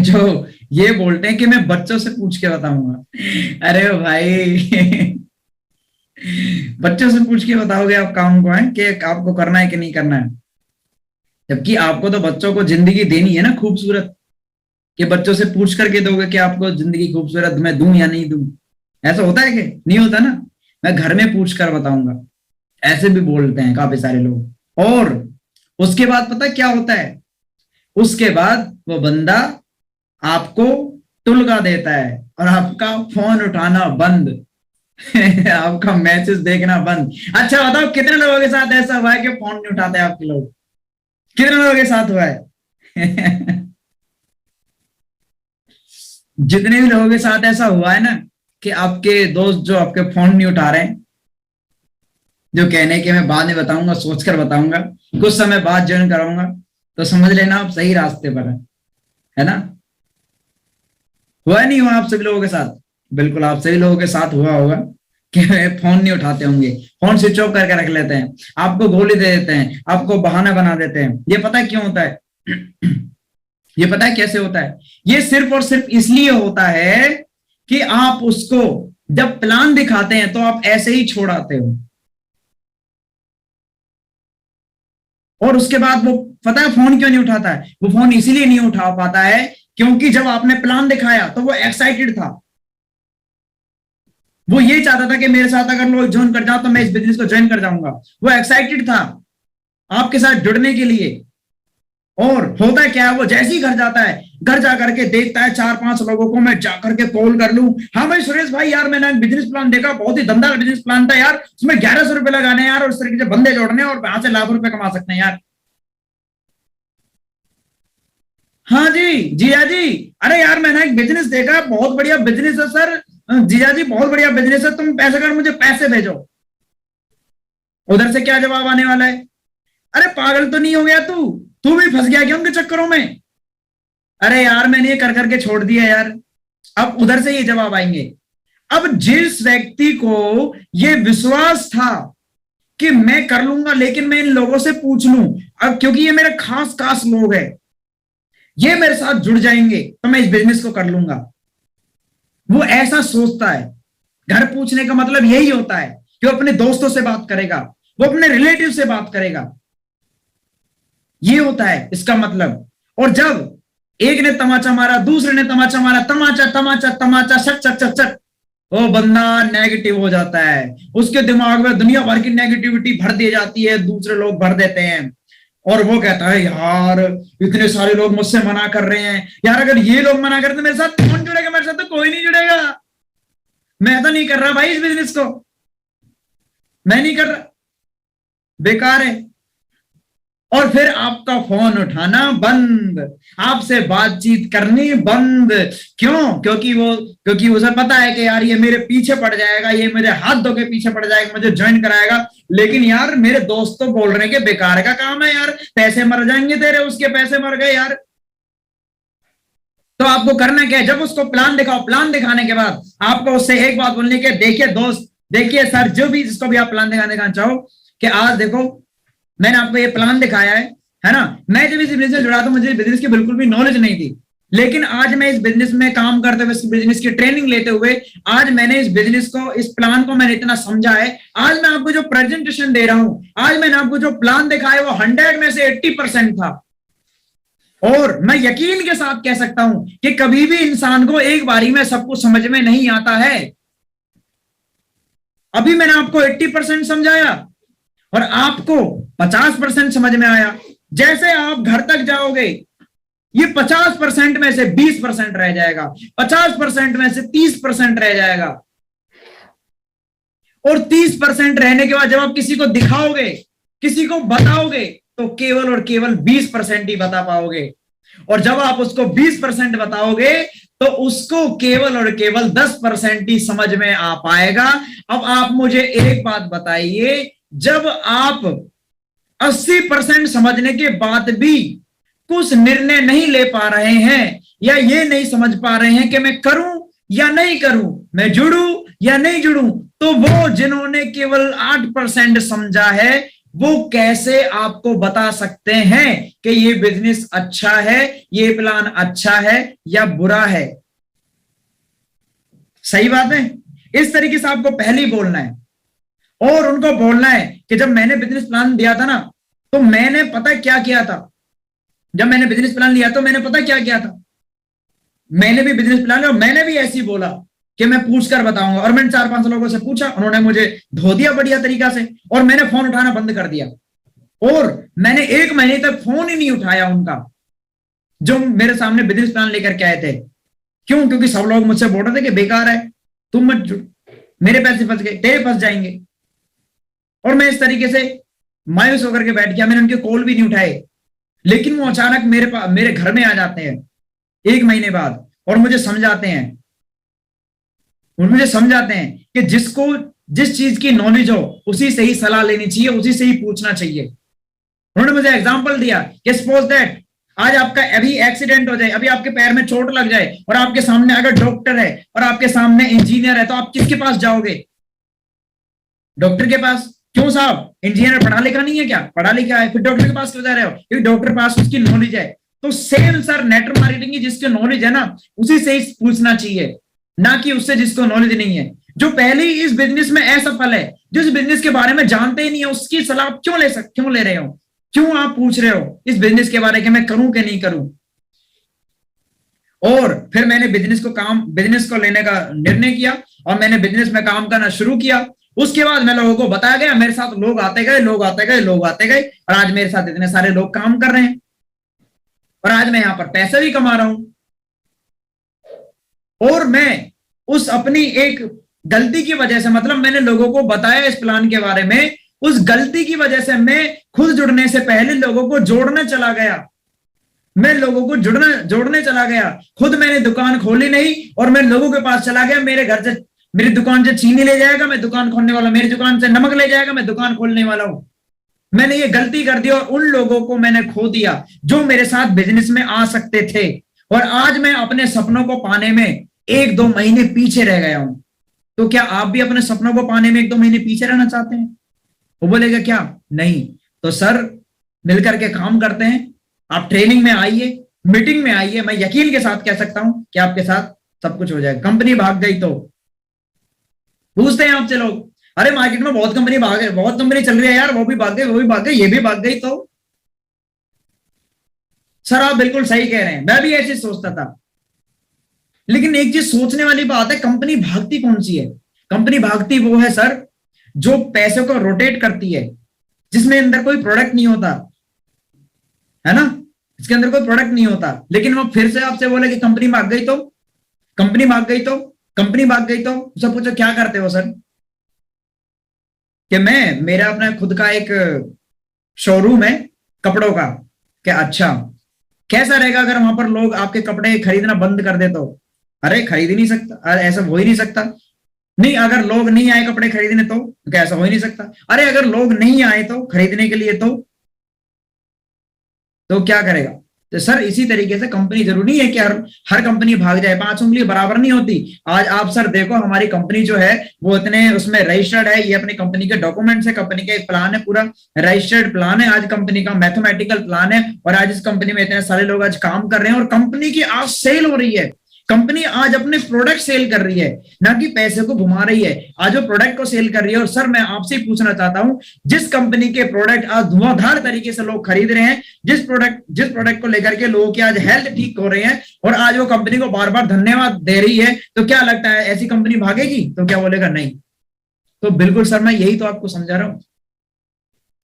Speaker 1: जो ये बोलते हैं कि मैं बच्चों से पूछ के बताऊंगा। अरे भाई बच्चों से पूछ के बताओगे आप काम को, है कि आपको करना है कि नहीं करना है, जबकि आपको तो बच्चों को जिंदगी देनी है ना खूबसूरत, कि बच्चों से पूछ करके दोगे कि आपको जिंदगी खूबसूरत मैं दूं या नहीं दूं। ऐसा होता है कि नहीं होता ना, मैं घर में पूछ कर बताऊंगा, ऐसे भी बोलते हैं काफी सारे लोग। और उसके बाद पता क्या होता है, उसके बाद वो बंदा आपको टुलका देता है और आपका फोन उठाना बंद आपका मैसेज देखना बंद। अच्छा बताओ कितने लोगों के साथ ऐसा हुआ है कि फोन नहीं उठाते आपके लोग? कितने लोगों के साथ हुआ है जितने भी लोगों के साथ ऐसा हुआ है ना कि आपके दोस्त जो आपके फोन नहीं उठा रहे हैं, जो कहने के मैं बाद में बताऊंगा, सोचकर बताऊंगा, कुछ समय बाद ज्वाइन कराऊंगा, तो समझ लेना आप सही रास्ते पर है ना। हुआ नहीं हुआ आप सभी लोगों के साथ? बिल्कुल आप सभी लोगों के साथ हुआ होगा कि फोन नहीं उठाते होंगे, फोन स्विच ऑफ करके रख लेते हैं, आपको गोली दे देते हैं, आपको बहाना बना देते हैं। ये पता है क्यों होता है? ये पता है कैसे होता है? ये सिर्फ और सिर्फ इसलिए होता है कि आप उसको जब प्लान दिखाते हैं तो आप ऐसे ही छोड़ आते हो, और उसके बाद वो पता है फोन क्यों नहीं उठाता है? वो फोन इसीलिए नहीं उठा पाता है क्योंकि जब आपने प्लान दिखाया तो वो एक्साइटेड था, वो ये चाहता था कि मेरे साथ अगर लोग ज्वाइन कर जाओ तो मैं इस बिजनेस को ज्वाइन कर जाऊंगा। वो एक्साइटेड था आपके साथ जुड़ने के लिए। और होता क्या है, वो जैसे ही घर जाता है, घर जाकर के देखता है 4-5 लोगों को मैं जाकर के कॉल कर लूं, हाँ भाई सुरेश भाई यार मैंने बिजनेस प्लान देखा, बहुत ही दमदार बिजनेस प्लान था यार, उसमें 1100 रुपए लगाने यार, और इस तरीके से बंदे जोड़ने और वहां से लाखों रुपए कमा सकते हैं यार। हाँ जी जिया जी, अरे यार मैंने एक बिजनेस देखा, बहुत बढ़िया बिजनेस है सर, जिया जी बहुत बढ़िया बिजनेस है, तुम पैसे कर मुझे पैसे भेजो। उधर से क्या जवाब आने वाला है? अरे पागल तो नहीं हो गया तू भी फंस गया क्या उनके चक्करों में? अरे यार मैंने ये कर करके छोड़ दिया यार। अब उधर से ये जवाब आएंगे। अब जिस व्यक्ति को ये विश्वास था कि मैं कर लूंगा लेकिन मैं इन लोगों से पूछ लूं, अब क्योंकि ये मेरे खास खास लोग हैं, ये मेरे साथ जुड़ जाएंगे तो मैं इस बिजनेस को कर लूंगा, वो ऐसा सोचता है। घर पूछने का मतलब यही होता है कि वो अपने दोस्तों से बात करेगा, वो अपने रिलेटिव से बात करेगा, ये होता है इसका मतलब। और जब एक ने तमाचा मारा, दूसरे ने तमाचा मारा, तमाचा तमाचा तमाचा सट सट सट सट, वो बंदा नेगेटिव हो जाता है, उसके दिमाग में दुनिया भर की नेगेटिविटी भर दी जाती है, दूसरे लोग भर देते हैं, और वो कहता है यार इतने सारे लोग मुझसे मना कर रहे हैं यार, अगर ये लोग मना करते मेरे साथ कौन जुड़ेगा? मेरे साथ तो कोई नहीं जुड़ेगा, मैं तो नहीं कर रहा भाई इस बिजनेस को, मैं नहीं कर रहा, बेकार है। और फिर आपका फोन उठाना बंद, आपसे बातचीत करनी बंद। क्यों? क्योंकि उसे पता है कि यार ये मेरे पीछे पड़ जाएगा, ये मेरे हाथ धो के पीछे पड़ जाएगा, मुझे ज्वाइन कराएगा, लेकिन यार मेरे दोस्त तो बोल रहे हैं कि बेकार का काम है यार, पैसे मर जाएंगे तेरे, उसके पैसे मर गए यार। तो आपको करना क्या है? जब उसको प्लान दिखाओ, प्लान दिखाने के बाद आपको उससे एक बात बोलनी है, देखिए दोस्त, देखिए सर, जो भी जिसको भी आप प्लान दिखाने का चाहो, कि आज देखो मैंने आपको ये प्लान दिखाया है ना, मैं जब इस बिजनेस से जुड़ा था मुझे बिजनेस की बिल्कुल भी नॉलेज नहीं थी, लेकिन आज मैं इस बिजनेस में काम करते हुए, इस बिजनेस की ट्रेनिंग लेते हुए, आज मैंने इस बिजनेस को, इस प्लान को मैंने इतना समझा है, आज मैं आपको जो प्रेजेंटेशन दे रहा हूं, आज मैंने आपको जो प्लान दिखाया वो 100 में से 80% था। और मैं यकीन के साथ कह सकता हूं कि कभी भी इंसान को एक बारी में सब कुछ समझ में नहीं आता है। अभी मैंने आपको 80% समझाया और आपको 50% समझ में आया। जैसे आप घर तक जाओगे, ये 50% में से 20% रह जाएगा, 50% में से 30% रह जाएगा, और 30% रहने के बाद जब आप किसी को दिखाओगे, किसी को बताओगे, तो केवल और केवल 20% ही बता पाओगे। और जब आप उसको 20% बताओगे तो उसको केवल और केवल 10% ही समझ में आ पाएगा। अब आप मुझे एक बात बताइए, जब आप 80% समझने के बाद भी कुछ निर्णय नहीं ले पा रहे हैं, या ये नहीं समझ पा रहे हैं कि मैं करूं या नहीं करूं, मैं जुड़ूं या नहीं जुड़ूं, तो वो जिन्होंने केवल 8% समझा है, वो कैसे आपको बता सकते हैं कि ये बिजनेस अच्छा है, ये प्लान अच्छा है या बुरा है? सही बात है। इस तरीके से आपको पहले ही बोलना है, और उनको बोलना है कि जब मैंने बिजनेस प्लान दिया था ना, तो मैंने पता क्या किया था, जब मैंने बिजनेस प्लान लिया तो मैंने पता क्या किया था, मैंने भी बिजनेस प्लान लिया और मैंने भी ऐसे ही बोला कि मैं पूछ कर बताऊंगा, और मैंने 4-5 लोगों से पूछा, उन्होंने मुझे धो दिया बढ़िया तरीका से, और मैंने फोन उठाना बंद कर दिया, और मैंने 1 महीने तक फोन ही नहीं उठाया उनका, जो मेरे सामने बिजनेस प्लान लेकर के आए थे। क्यों? क्योंकि सब लोग मुझसे बोल रहे थे कि बेकार है, तुम मत जुड़, मेरे पैसे फंस गए, तेरे फंस जाएंगे। और मैं इस तरीके से मायूस होकर के बैठ गया, मैंने उनके कॉल भी नहीं उठाए, लेकिन वो अचानक मेरे घर में आ जाते हैं 1 महीने बाद, और मुझे समझाते हैं, कि जिसको जिस चीज की नॉलेज हो उसी से ही सलाह लेनी चाहिए, उसी से ही पूछना चाहिए। उन्होंने मुझे एग्जांपल दिया कि सपोज दैट आज आपका अभी एक्सीडेंट हो जाए, अभी आपके पैर में चोट लग जाए और आपके सामने अगर डॉक्टर है और आपके सामने इंजीनियर है, तो आप किसके पास जाओगे? डॉक्टर के पास। क्यों साहब? इंजीनियर पढ़ा लिखा नहीं है क्या? पढ़ा लिखा है, फिर डॉक्टर के पास क्यों जा रहे हो? क्योंकि डॉक्टर के पास उसकी नॉलेज है। तो सेम सर नेटवर्क मार्केटिंग की जिसकी नॉलेज है ना, उसी से ही पूछना चाहिए, ना कि उससे जिसको नॉलेज नहीं है। जो पहले ही इस बिजनेस में असफल है, जो इस बिजनेस के बारे में जानते ही नहीं है, उसकी सलाह क्यों ले रहे हो? क्यों आप पूछ रहे हो इस बिजनेस के बारे में, मैं करूं कि नहीं करूं? और फिर मैंने बिजनेस को लेने का निर्णय किया और मैंने बिजनेस में काम करना शुरू किया। उसके बाद मैं लोगों को बताया गया, मेरे साथ लोग आते गए, लोग आते गए, लोग आते गए, और आज मेरे साथ इतने सारे लोग काम कर रहे हैं और आज मैं यहां पर पैसे भी कमा रहा हूं। और मैं उस अपनी एक गलती की वजह से, मतलब मैंने लोगों को बताया इस प्लान के बारे में, उस गलती की वजह से मैं खुद जुड़ने से पहले लोगों को जोड़ने चला गया। मैं लोगों को जोड़ने चला गया। खुद मैंने दुकान खोली नहीं और मैं लोगों के पास चला गया। मेरे घर से, मेरी दुकान से चीनी ले जाएगा, मैं दुकान खोलने वाला, मेरी दुकान से नमक ले जाएगा, मैं दुकान खोलने वाला हूं। मैंने ये गलती कर दी और उन लोगों को मैंने खो दिया जो मेरे साथ बिजनेस में आ सकते थे। और आज मैं अपने सपनों को पाने में 1-2 महीने पीछे रह गया हूं। तो क्या आप भी अपने सपनों को पाने में 1-2 महीने पीछे रहना चाहते हैं? वो बोलेगा क्या? नहीं। तो सर मिलकर के काम करते हैं। आप ट्रेनिंग में आइए, मीटिंग में आइए। मैं यकीन के साथ कह सकता हूं कि आपके साथ सब कुछ हो जाएगा। कंपनी भाग गई तो पूछते हैं आपसे लोग, अरे मार्केट में बहुत कंपनी भाग गई, बहुत कंपनी चल रही है यार, वो भी भाग गई, वो भी भाग गई, ये भी भाग गई। तो सर आप बिल्कुल सही कह रहे हैं, मैं भी ऐसे सोचता था। लेकिन एक चीज सोचने वाली बात है, कंपनी भागती कौन सी है? कंपनी भागती वो है सर जो पैसे को रोटेट करती है, जिसमें अंदर कोई प्रोडक्ट नहीं होता है ना, इसके अंदर कोई प्रोडक्ट नहीं होता। लेकिन वो फिर से आपसे बोले कि कंपनी भाग गई तो, कंपनी भाग गई तो, कंपनी भाग गई तो सब पूछो क्या करते हो सर? कि मेरा अपना खुद का एक शोरूम है कपड़ों का। क्या? अच्छा, कैसा रहेगा अगर वहां पर लोग आपके कपड़े खरीदना बंद कर दे तो? अरे खरीद ही नहीं सकता, अरे ऐसा हो ही नहीं सकता। नहीं, अगर लोग नहीं आए कपड़े खरीदने तो क्या ऐसा हो ही नहीं सकता? अरे अगर लोग नहीं आए तो खरीदने के लिए तो क्या करेगा? तो सर इसी तरीके से कंपनी, जरूरी है कि हर कंपनी भाग जाए, 5 उंगली बराबर नहीं होती। आज आप सर देखो हमारी कंपनी जो है वो इतने उसमें रजिस्टर्ड है, ये अपनी कंपनी के डॉक्यूमेंट्स है, कंपनी का एक प्लान है, पूरा रजिस्टर्ड प्लान है आज कंपनी का, मैथमेटिकल प्लान है। और आज इस कंपनी में इतने सारे लोग आज काम कर रहे हैं और कंपनी की आज सेल हो रही है। कंपनी आज अपने प्रोडक्ट सेल कर रही है, ना कि पैसे को घुमा रही है। आज वो प्रोडक्ट को सेल कर रही है। और सर मैं आपसे पूछना चाहता हूं, जिस कंपनी के प्रोडक्ट आज धुआंधार तरीके से लोग खरीद रहे हैं, जिस प्रोडक्ट को लेकर के लोगों की आज हेल्थ ठीक हो रही है और आज वो कंपनी को बार बार धन्यवाद दे रही है, तो क्या लगता है ऐसी कंपनी भागेगी? तो क्या बोलेगा? नहीं। तो बिल्कुल सर मैं यही तो आपको समझा रहा हूं,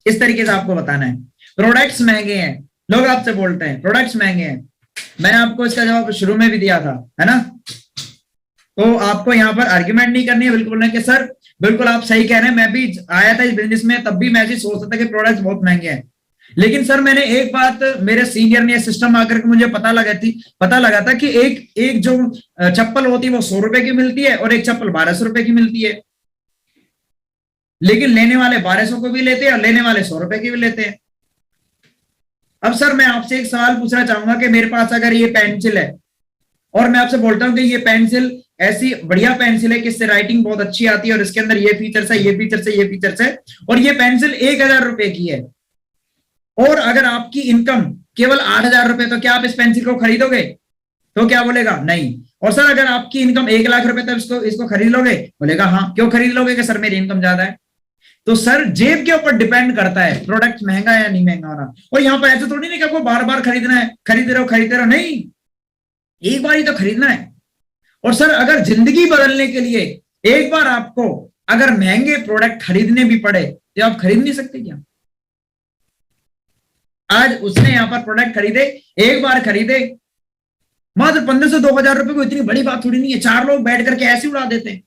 Speaker 1: इस तरीके से आपको बताना है। प्रोडक्ट्स महंगे हैं, लोग आपसे बोलते हैं प्रोडक्ट्स महंगे हैं। मैंने आपको इसका जवाब शुरू में भी दिया था, है ना? तो आपको यहाँ पर आर्ग्यूमेंट नहीं करनी है, बिल्कुल नहीं कि सर बिल्कुल आप सही कह रहे हैं, मैं भी आया था इस बिजनेस में, तब भी मैं ऐसे सोचता था कि प्रोडक्ट्स बहुत महंगे हैं। लेकिन सर मैंने एक बात, मेरे सीनियर ने सिस्टम आकर के मुझे पता लगा था कि एक जो चप्पल होती है वो 100 रुपए की मिलती है और एक चप्पल 1200 रुपए की मिलती है। लेकिन लेने वाले 1200 को भी लेते हैं और लेने वाले 100 रुपए की भी लेते हैं। अब सर मैं आपसे एक सवाल पूछना चाहूंगा कि मेरे पास अगर ये पेंसिल है और मैं आपसे बोलता हूं कि ये पेंसिल ऐसी बढ़िया पेंसिल है कि इससे राइटिंग बहुत अच्छी आती है और इसके अंदर ये फीचर्स है, ये फीचर्स है, ये फीचर्स है, और ये पेंसिल 1000 रुपए की है, और अगर आपकी इनकम केवल 8000 रुपए, तो क्या आप इस पेंसिल को खरीदोगे? तो क्या बोलेगा? नहीं। और सर अगर आपकी इनकम 1 लाख रुपए, तो इसको खरीद लोगे? बोलेगा हाँ। क्यों खरीद लोगे? कि सर मेरी इनकम ज्यादा है। तो सर जेब के ऊपर डिपेंड करता है प्रोडक्ट महंगा है या नहीं महंगा हो रहा। और यहाँ पर ऐसे थोड़ी नहीं कि आपको बार बार खरीदना है, खरीदते रहो, नहीं, एक बार ही तो खरीदना है। और सर अगर जिंदगी बदलने के लिए एक बार आपको अगर महंगे प्रोडक्ट खरीदने भी पड़े तो आप खरीद नहीं सकते क्या? आज उसने यहां पर प्रोडक्ट खरीदे, एक बार खरीदे, मात्र 1500 से 2000 रुपए को इतनी बड़ी बात थोड़ी नहीं है। 4 लोग बैठ करके ऐसे उड़ा देते हैं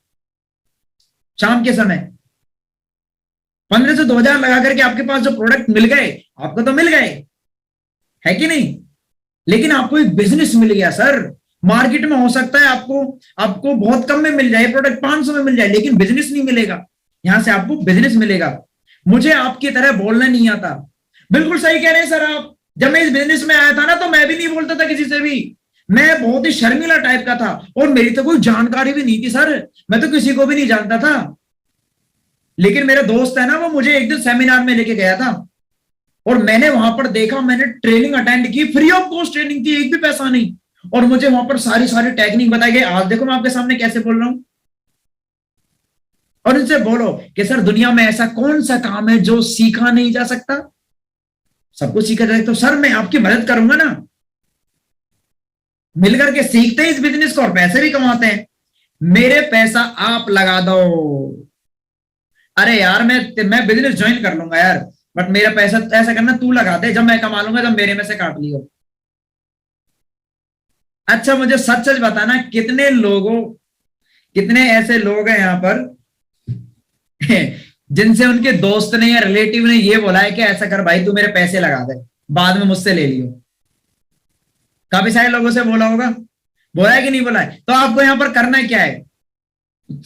Speaker 1: शाम के समय। 1500 से 2000 लगा करके आपके पास जो प्रोडक्ट मिल गए, आपको तो मिल गए, है कि नहीं? लेकिन आपको एक बिजनेस मिल गया सर। मार्केट में हो सकता है आपको बहुत कम में मिल जाए प्रोडक्ट, 500 में मिल जाए, लेकिन बिजनेस नहीं मिलेगा। यहां से आपको बिजनेस मिलेगा। मुझे आपकी तरह बोलना नहीं आता। बिल्कुल सही कह रहे हैं सर आप। जब मैं इस बिजनेस में आया था ना, तो मैं भी नहीं बोलता था किसी से भी, मैं बहुत ही शर्मीला टाइप का था, और मेरी तो कोई जानकारी भी नहीं थी सर, मैं तो किसी को भी नहीं जानता था। लेकिन मेरा दोस्त है ना, वो मुझे एक दिन सेमिनार में लेके गया था, और मैंने वहां पर देखा, मैंने ट्रेनिंग अटेंड की, फ्री ऑफ कॉस्ट ट्रेनिंग थी, एक भी पैसा नहीं, और मुझे वहां पर सारी सारी टेक्निक बताई गई। आज देखो मैं आपके सामने कैसे बोल रहा हूं। और इनसे बोलो कि सर दुनिया में ऐसा कौन सा काम है जो सीखा नहीं जा सकता, सब कुछ सीखा जाए। तो सर मैं आपकी मदद करूंगा ना, मिलकर के सीखते हैं इस बिजनेस को और पैसे भी कमाते हैं। मेरे पैसा आप लगा दो। अरे यार मैं बिजनेस ज्वाइन कर लूंगा यार, बट मेरा पैसा ऐसा करना, तू लगा दे, जब मैं कमा लूंगा जब मेरे में से काट लियो। अच्छा मुझे सच सच बताना, कितने ऐसे लोग हैं यहां पर जिनसे उनके दोस्त ने या रिलेटिव ने ये बोला है कि ऐसा कर भाई, तू मेरे पैसे लगा दे, बाद में मुझसे ले लियो। काफी सारे लोगों से बोला होगा, बोला है कि नहीं बोला है? तो आपको यहां पर करना क्या है,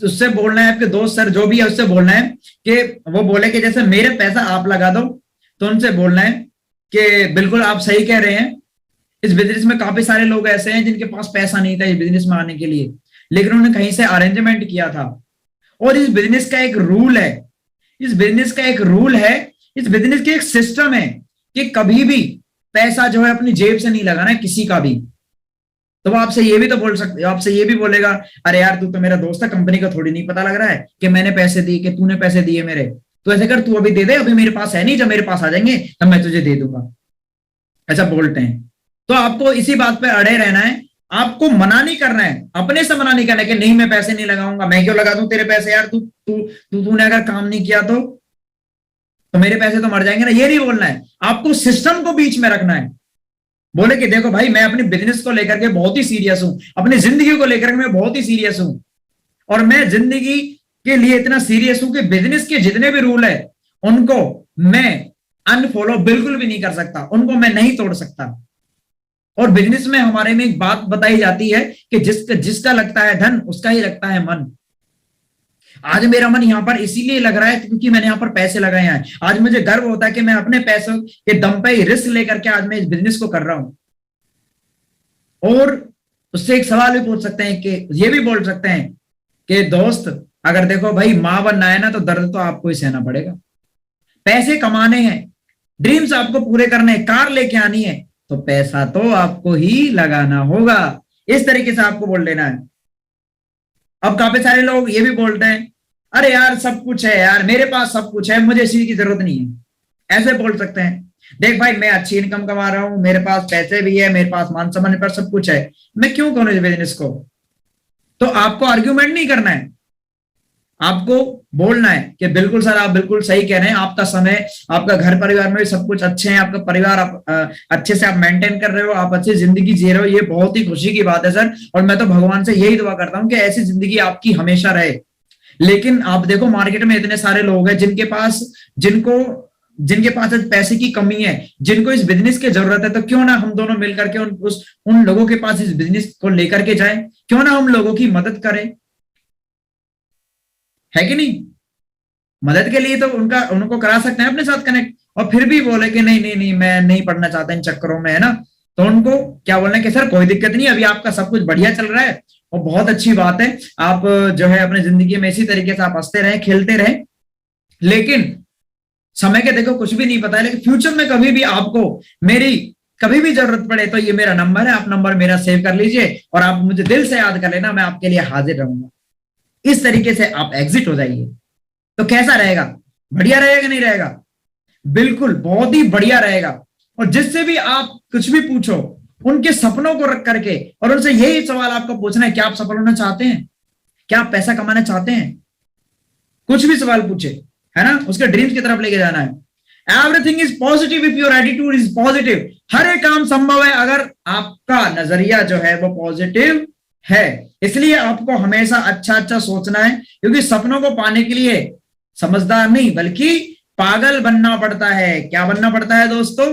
Speaker 1: उससे बोलना है, आपके दोस्त सर जो भी है उससे बोलना है कि वो बोले कि जैसे मेरे पैसा आप लगा दो, तो उनसे बोलना है कि बिल्कुल आप सही कह रहे हैं, इस बिजनेस में काफी सारे लोग ऐसे हैं जिनके पास पैसा नहीं था इस बिजनेस में आने के लिए, लेकिन उन्होंने कहीं से अरेंजमेंट किया था। और इस बिजनेस का एक रूल है, इस बिजनेस का एक रूल है, इस बिजनेस की एक सिस्टम है कि कभी भी पैसा जो है अपनी जेब से नहीं लगाना है किसी का भी। तो वो आपसे ये भी तो बोल सकते, आपसे ये भी बोलेगा, अरे यार तू तो मेरा दोस्त है, कंपनी का थोड़ी नहीं पता लग रहा है कि मैंने पैसे दिए कि तूने पैसे दिए मेरे, तो ऐसे कर, तू अभी दे दे, अभी मेरे पास है नहीं, जब मेरे पास आ जाएंगे तब मैं तुझे दे दूंगा, ऐसा बोलते हैं। तो आपको इसी बात पे अड़े रहना है, आपको मना नहीं करना है, अपने से मना नहीं करना है कि नहीं मैं पैसे नहीं लगाऊंगा, मैं क्यों लगा दूं तेरे पैसे यार, तूने अगर काम नहीं किया तो मेरे पैसे तो मर जाएंगे ना, ये नहीं बोलना है। आपको सिस्टम को बीच में रखना है, बोले कि देखो भाई मैं अपने बिजनेस को लेकर के बहुत ही सीरियस हूं, अपनी जिंदगी को लेकर के मैं बहुत ही सीरियस हूं, और मैं जिंदगी के लिए इतना सीरियस हूं कि बिजनेस के जितने भी रूल है उनको मैं अनफॉलो बिल्कुल भी नहीं कर सकता, उनको मैं नहीं तोड़ सकता। और बिजनेस में हमारे में एक बात बताई जाती है कि जिसका लगता है धन उसका ही लगता है मन। आज मेरा मन यहां पर इसीलिए लग रहा है क्योंकि मैंने यहां पर पैसे लगाए हैं। आज मुझे गर्व होता है कि मैं अपने पैसों के दम पे ही रिस्क लेकर के आज मैं इस बिजनेस को कर रहा हूं। और उससे एक सवाल भी पूछ सकते हैं कि ये भी बोल सकते हैं कि दोस्त अगर देखो भाई मां बनना है ना, तो दर्द तो आपको ही सहना पड़ेगा, पैसे कमाने हैं, ड्रीम्स आपको पूरे करने हैं, कार लेके आनी है, तो पैसा तो आपको ही लगाना होगा। इस तरीके से आपको बोल देना है। अब काफी सारे लोग ये भी बोलते हैं, अरे यार सब कुछ है यार, मेरे पास सब कुछ है, मुझे इसी की जरूरत नहीं है, ऐसे बोल सकते हैं। देख भाई मैं अच्छी इनकम कमा रहा हूं, मेरे पास पैसे भी है, मेरे पास मान सम्मान, मेरे पास सब कुछ है, मैं क्यों करूं इस बिजनेस को? तो आपको आर्ग्यूमेंट नहीं करना है, आपको बोलना है कि बिल्कुल सर आप बिल्कुल सही कह रहे हैं, आपका समय, आपका घर परिवार में भी सब कुछ अच्छे हैं, आपका परिवार आप अच्छे से आप मेंटेन कर रहे हो, आप अच्छी जिंदगी जी रहे हो, ये बहुत ही खुशी की बात है सर, और मैं तो भगवान से यही दुआ करता हूं कि ऐसी जिंदगी आपकी हमेशा रहे। लेकिन आप देखो मार्केट में इतने सारे लोग हैं जिनके पास पैसे की कमी है, जिनको इस बिजनेस की जरूरत है, तो क्यों ना हम दोनों मिलकर के उन लोगों के पास इस बिजनेस को लेकर के जाए, क्यों ना हम लोगों की मदद करें, है कि नहीं? मदद के लिए तो उनको करा सकते हैं अपने साथ कनेक्ट, और फिर भी बोले कि नहीं नहीं नहीं मैं नहीं पढ़ना चाहता इन चक्करों में, है ना, तो उनको क्या बोलना है कि सर कोई दिक्कत नहीं, अभी आपका सब कुछ बढ़िया चल रहा है और बहुत अच्छी बात है, आप जो है अपनी जिंदगी में इसी तरीके से आप हंसते रहे, खेलते रहे, लेकिन समय के देखो कुछ भी नहीं पता है, लेकिन फ्यूचर में कभी भी आपको मेरी कभी भी जरूरत पड़े तो ये मेरा नंबर है, आप नंबर मेरा सेव कर लीजिए और आप मुझे दिल से याद कर लेना, मैं आपके लिए हाजिर रहूंगा। इस तरीके से आप एग्जिट हो जाइए। तो कैसा रहेगा? बढ़िया रहेगा नहीं रहेगा? बिल्कुल बहुत ही बढ़िया रहेगा। और जिससे भी आप कुछ भी पूछो, उनके सपनों को रख करके और उनसे यही सवाल आपको पूछना है, क्या आप सफल होना चाहते हैं? क्या आप पैसा कमाना चाहते हैं? कुछ भी सवाल पूछे, है ना, उसके ड्रीम्स की तरफ लेके जाना है। Everything is positive if your attitude is positive. हर एक काम संभव है अगर आपका नजरिया जो है वो पॉजिटिव है। इसलिए आपको हमेशा अच्छा अच्छा सोचना है, क्योंकि सपनों को पाने के लिए समझदार नहीं बल्कि पागल बनना पड़ता है। क्या बनना पड़ता है दोस्तों?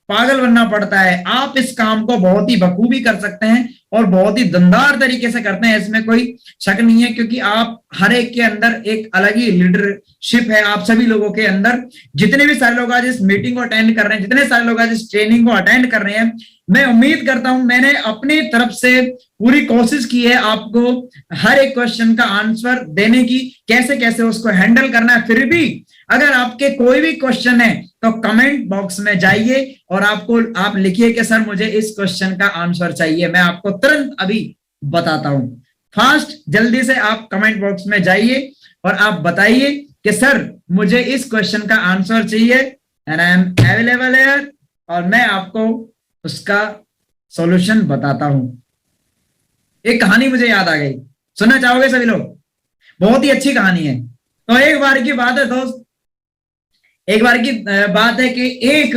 Speaker 1: पागल बनना पड़ता है। आप इस काम को बहुत ही बखूबी कर सकते हैं और बहुत ही दमदार तरीके से करते हैं, इसमें कोई शक नहीं है, क्योंकि आप हर एक के अंदर एक अलग ही लीडरशिप है। आप सभी लोगों के अंदर, जितने भी सारे लोग आज इस मीटिंग को अटेंड कर रहे हैं, जितने सारे लोग आज इस ट्रेनिंग को अटेंड कर रहे हैं, मैं उम्मीद करता हूं मैंने अपनी तरफ से पूरी कोशिश की है आपको हर एक क्वेश्चन का आंसर देने की, कैसे कैसे उसको हैंडल करना है। फिर भी अगर आपके कोई भी क्वेश्चन है तो कमेंट बॉक्स में जाइए और आप लिखिए कि सर मुझे इस क्वेश्चन का आंसर चाहिए, मैं आपको तुरंत अभी बताता हूं। फास्ट जल्दी से आप कमेंट बॉक्स में जाइए और आप बताइए कि सर मुझे इस क्वेश्चन का आंसर चाहिए and I am available here, और मैं आपको उसका सॉल्यूशन बताता हूं। एक कहानी मुझे याद आ गई, सुनना चाहोगे सभी लोग? बहुत ही अच्छी कहानी है। तो एक बार की बात है दोस्त, एक बार की बात है कि एक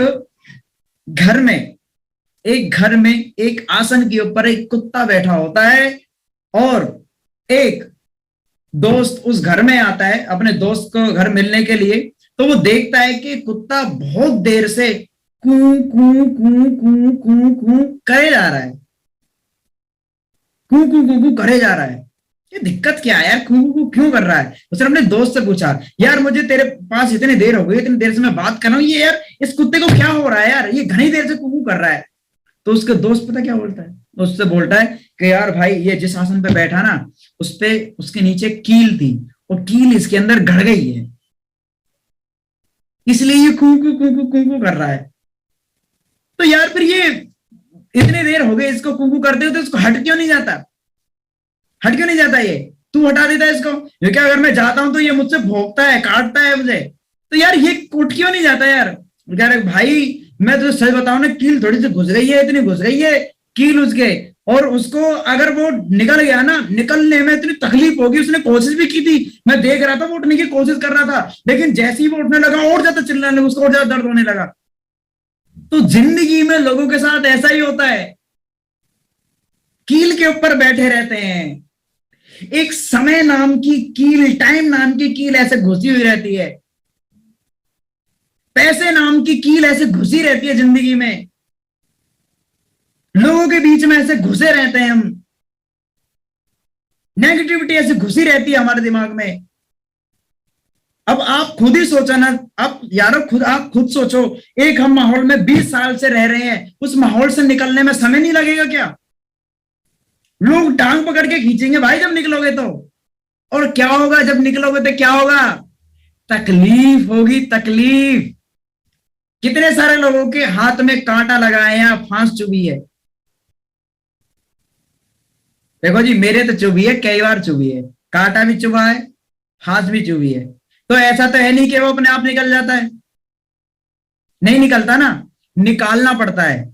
Speaker 1: घर में एक आसन के ऊपर एक कुत्ता बैठा होता है और एक दोस्त उस घर में आता है अपने दोस्त को घर मिलने के लिए। तो वो देखता है कि कुत्ता बहुत देर से कू कू कू कू कू कू करे जा रहा है, कू कू कू कू करे जा रहा है। ये दिक्कत क्या है यार, कू क्यों कर रहा है? उसने अपने दोस्त से पूछा, यार मुझे तेरे पास इतनी देर हो गई, इतनी देर से मैं बात कर रहा हूँ, ये यार इस कुत्ते को क्या हो रहा है यार, ये घनी देर से कू कर रहा है। तो उसके दोस्त पता क्या बोलता है? उससे बोलता है कि यार भाई ये जिस आसन पे बैठा ना, उस पे उसके नीचे कील थी और कील इसके अंदर गड़ गई है, इसलिए ये कू कू कू कू कू कर रहा है। तो यार फिर ये इतनी देर हो गई इसको कू करते हुए, तो इसको हट क्यों नहीं जाता? हट क्यों नहीं जाता? ये तू हटा देता है इसको, ये क्या अगर मैं जाता हूं तो ये मुझसे भौंकता है, काटता है मुझे, तो यार ये उठ क्यों नहीं जाता यार? यार भाई मैं तुझे सच बताऊं ना, कील थोड़ी सी घुस गई है, इतनी घुस गई है कील उसके, और उसको अगर वो निकल गया ना, निकलने में इतनी तकलीफ होगी। उसने कोशिश भी की थी, मैं देख रहा था वो उठने की कोशिश कर रहा था, लेकिन जैसे ही वो उठने लगा और ज्यादा चिल्लाने लगा, उसको और ज्यादा दर्द होने लगा। तो जिंदगी में लोगों के साथ ऐसा ही होता है, कील के ऊपर बैठे रहते हैं। एक समय नाम की कील, टाइम नाम की कील ऐसे घुसी हुई रहती है, पैसे नाम की कील ऐसे घुसी रहती है जिंदगी में, लोगों के बीच में ऐसे घुसे रहते हैं हम, नेगेटिविटी ऐसे घुसी रहती है हमारे दिमाग में। अब आप खुद ही सोचो ना, आप यारो आप खुद सोचो, एक हम माहौल में 20 साल से रह रहे हैं, उस माहौल से निकलने में समय नहीं लगेगा क्या? लोग टांग पकड़ के खींचेंगे भाई जब निकलोगे तो। और क्या होगा जब निकलोगे तो? क्या होगा? तकलीफ होगी, तकलीफ। कितने सारे लोगों के हाथ में कांटा लगा है या फांस चुभी है। देखो जी, मेरे तो चुभी है, कई बार चुभी है, कांटा भी चुभा है, हाथ भी चुभी है। तो ऐसा तो है नहीं कि वो अपने आप निकल जाता है, नहीं निकलता ना, निकालना पड़ता है,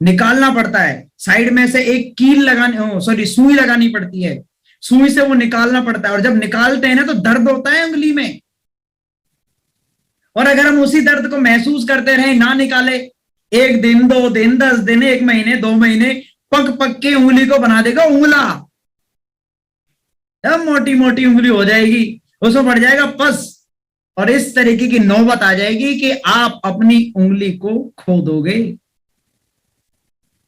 Speaker 1: निकालना पड़ता है। साइड में से एक कील लगानी, सॉरी सुई लगानी पड़ती है, सुई से वो निकालना पड़ता है। और जब निकालते हैं ना तो दर्द होता है उंगली में, और अगर हम उसी दर्द को महसूस करते रहे, ना निकाले, 1 दिन 2 दिन 10 दिन 1 महीने 2 महीने, पक पक के उंगली को बना देगा उंगला, तब मोटी मोटी उंगली हो जाएगी, उसमें बढ़ जाएगा पस, और इस तरीके की नौबत आ जाएगी कि आप अपनी उंगली को खो दोगे।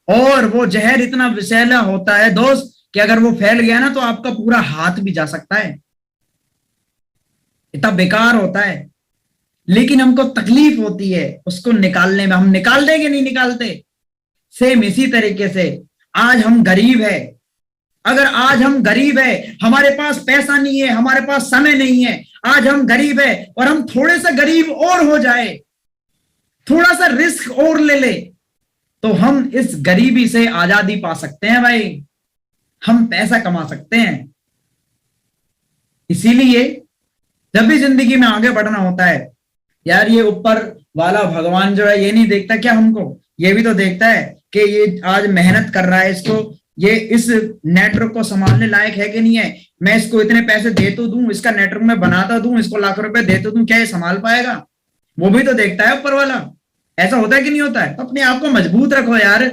Speaker 1: और वो जहर इतना विषैला होता है दोस्त कि अगर वो फैल गया ना तो आपका पूरा हाथ भी जा सकता है, इतना बेकार होता है। लेकिन हमको तकलीफ होती है उसको निकालने में, हम निकाल देंगे, नहीं निकालते। सेम इसी तरीके से आज हम गरीब है, अगर आज हम गरीब है, हमारे पास पैसा नहीं है, हमारे पास समय नहीं है, आज हम गरीब है और हम थोड़े सा गरीब और हो जाए, थोड़ा सा रिस्क और ले ले, तो हम इस गरीबी से आजादी पा सकते हैं भाई, हम पैसा कमा सकते हैं। इसीलिए जब भी जिंदगी में आगे बढ़ना होता है यार, ये ऊपर वाला भगवान जो है ये नहीं देखता क्या हमको? ये भी तो देखता है कि ये आज मेहनत कर रहा है, इसको ये इस नेटवर्क को संभालने लायक है कि नहीं है। मैं इसको इतने पैसे दे तो दूं, इसका नेटवर्क में बनाता दूं, इसको लाख रुपए दे तो दूं, क्या ये संभाल पाएगा? वो भी तो देखता है ऊपर वाला। ऐसा होता है कि नहीं होता है? तो अपने आप को मजबूत रखो यार,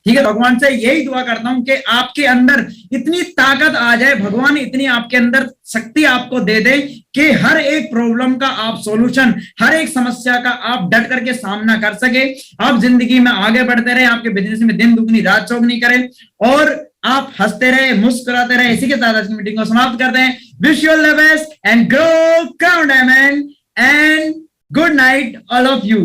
Speaker 1: ठीक है, भगवान से यही दुआ करता हूं कि आपके अंदर इतनी ताकत आ जाए, भगवान इतनी आपके अंदर शक्ति आपको दे दे कि हर एक प्रॉब्लम का आप सॉल्यूशन, हर एक समस्या का आप डट करके सामना कर सके, आप जिंदगी में आगे बढ़ते रहे, आपके बिजनेस में दिन दुगनी रात चौगनी करें और आप हंसते रहे, मुस्कुराते रहे। इसी के साथ आज की मीटिंग को समाप्त करते हैं। Wish you all the best and grow, count diamond and good night all of you.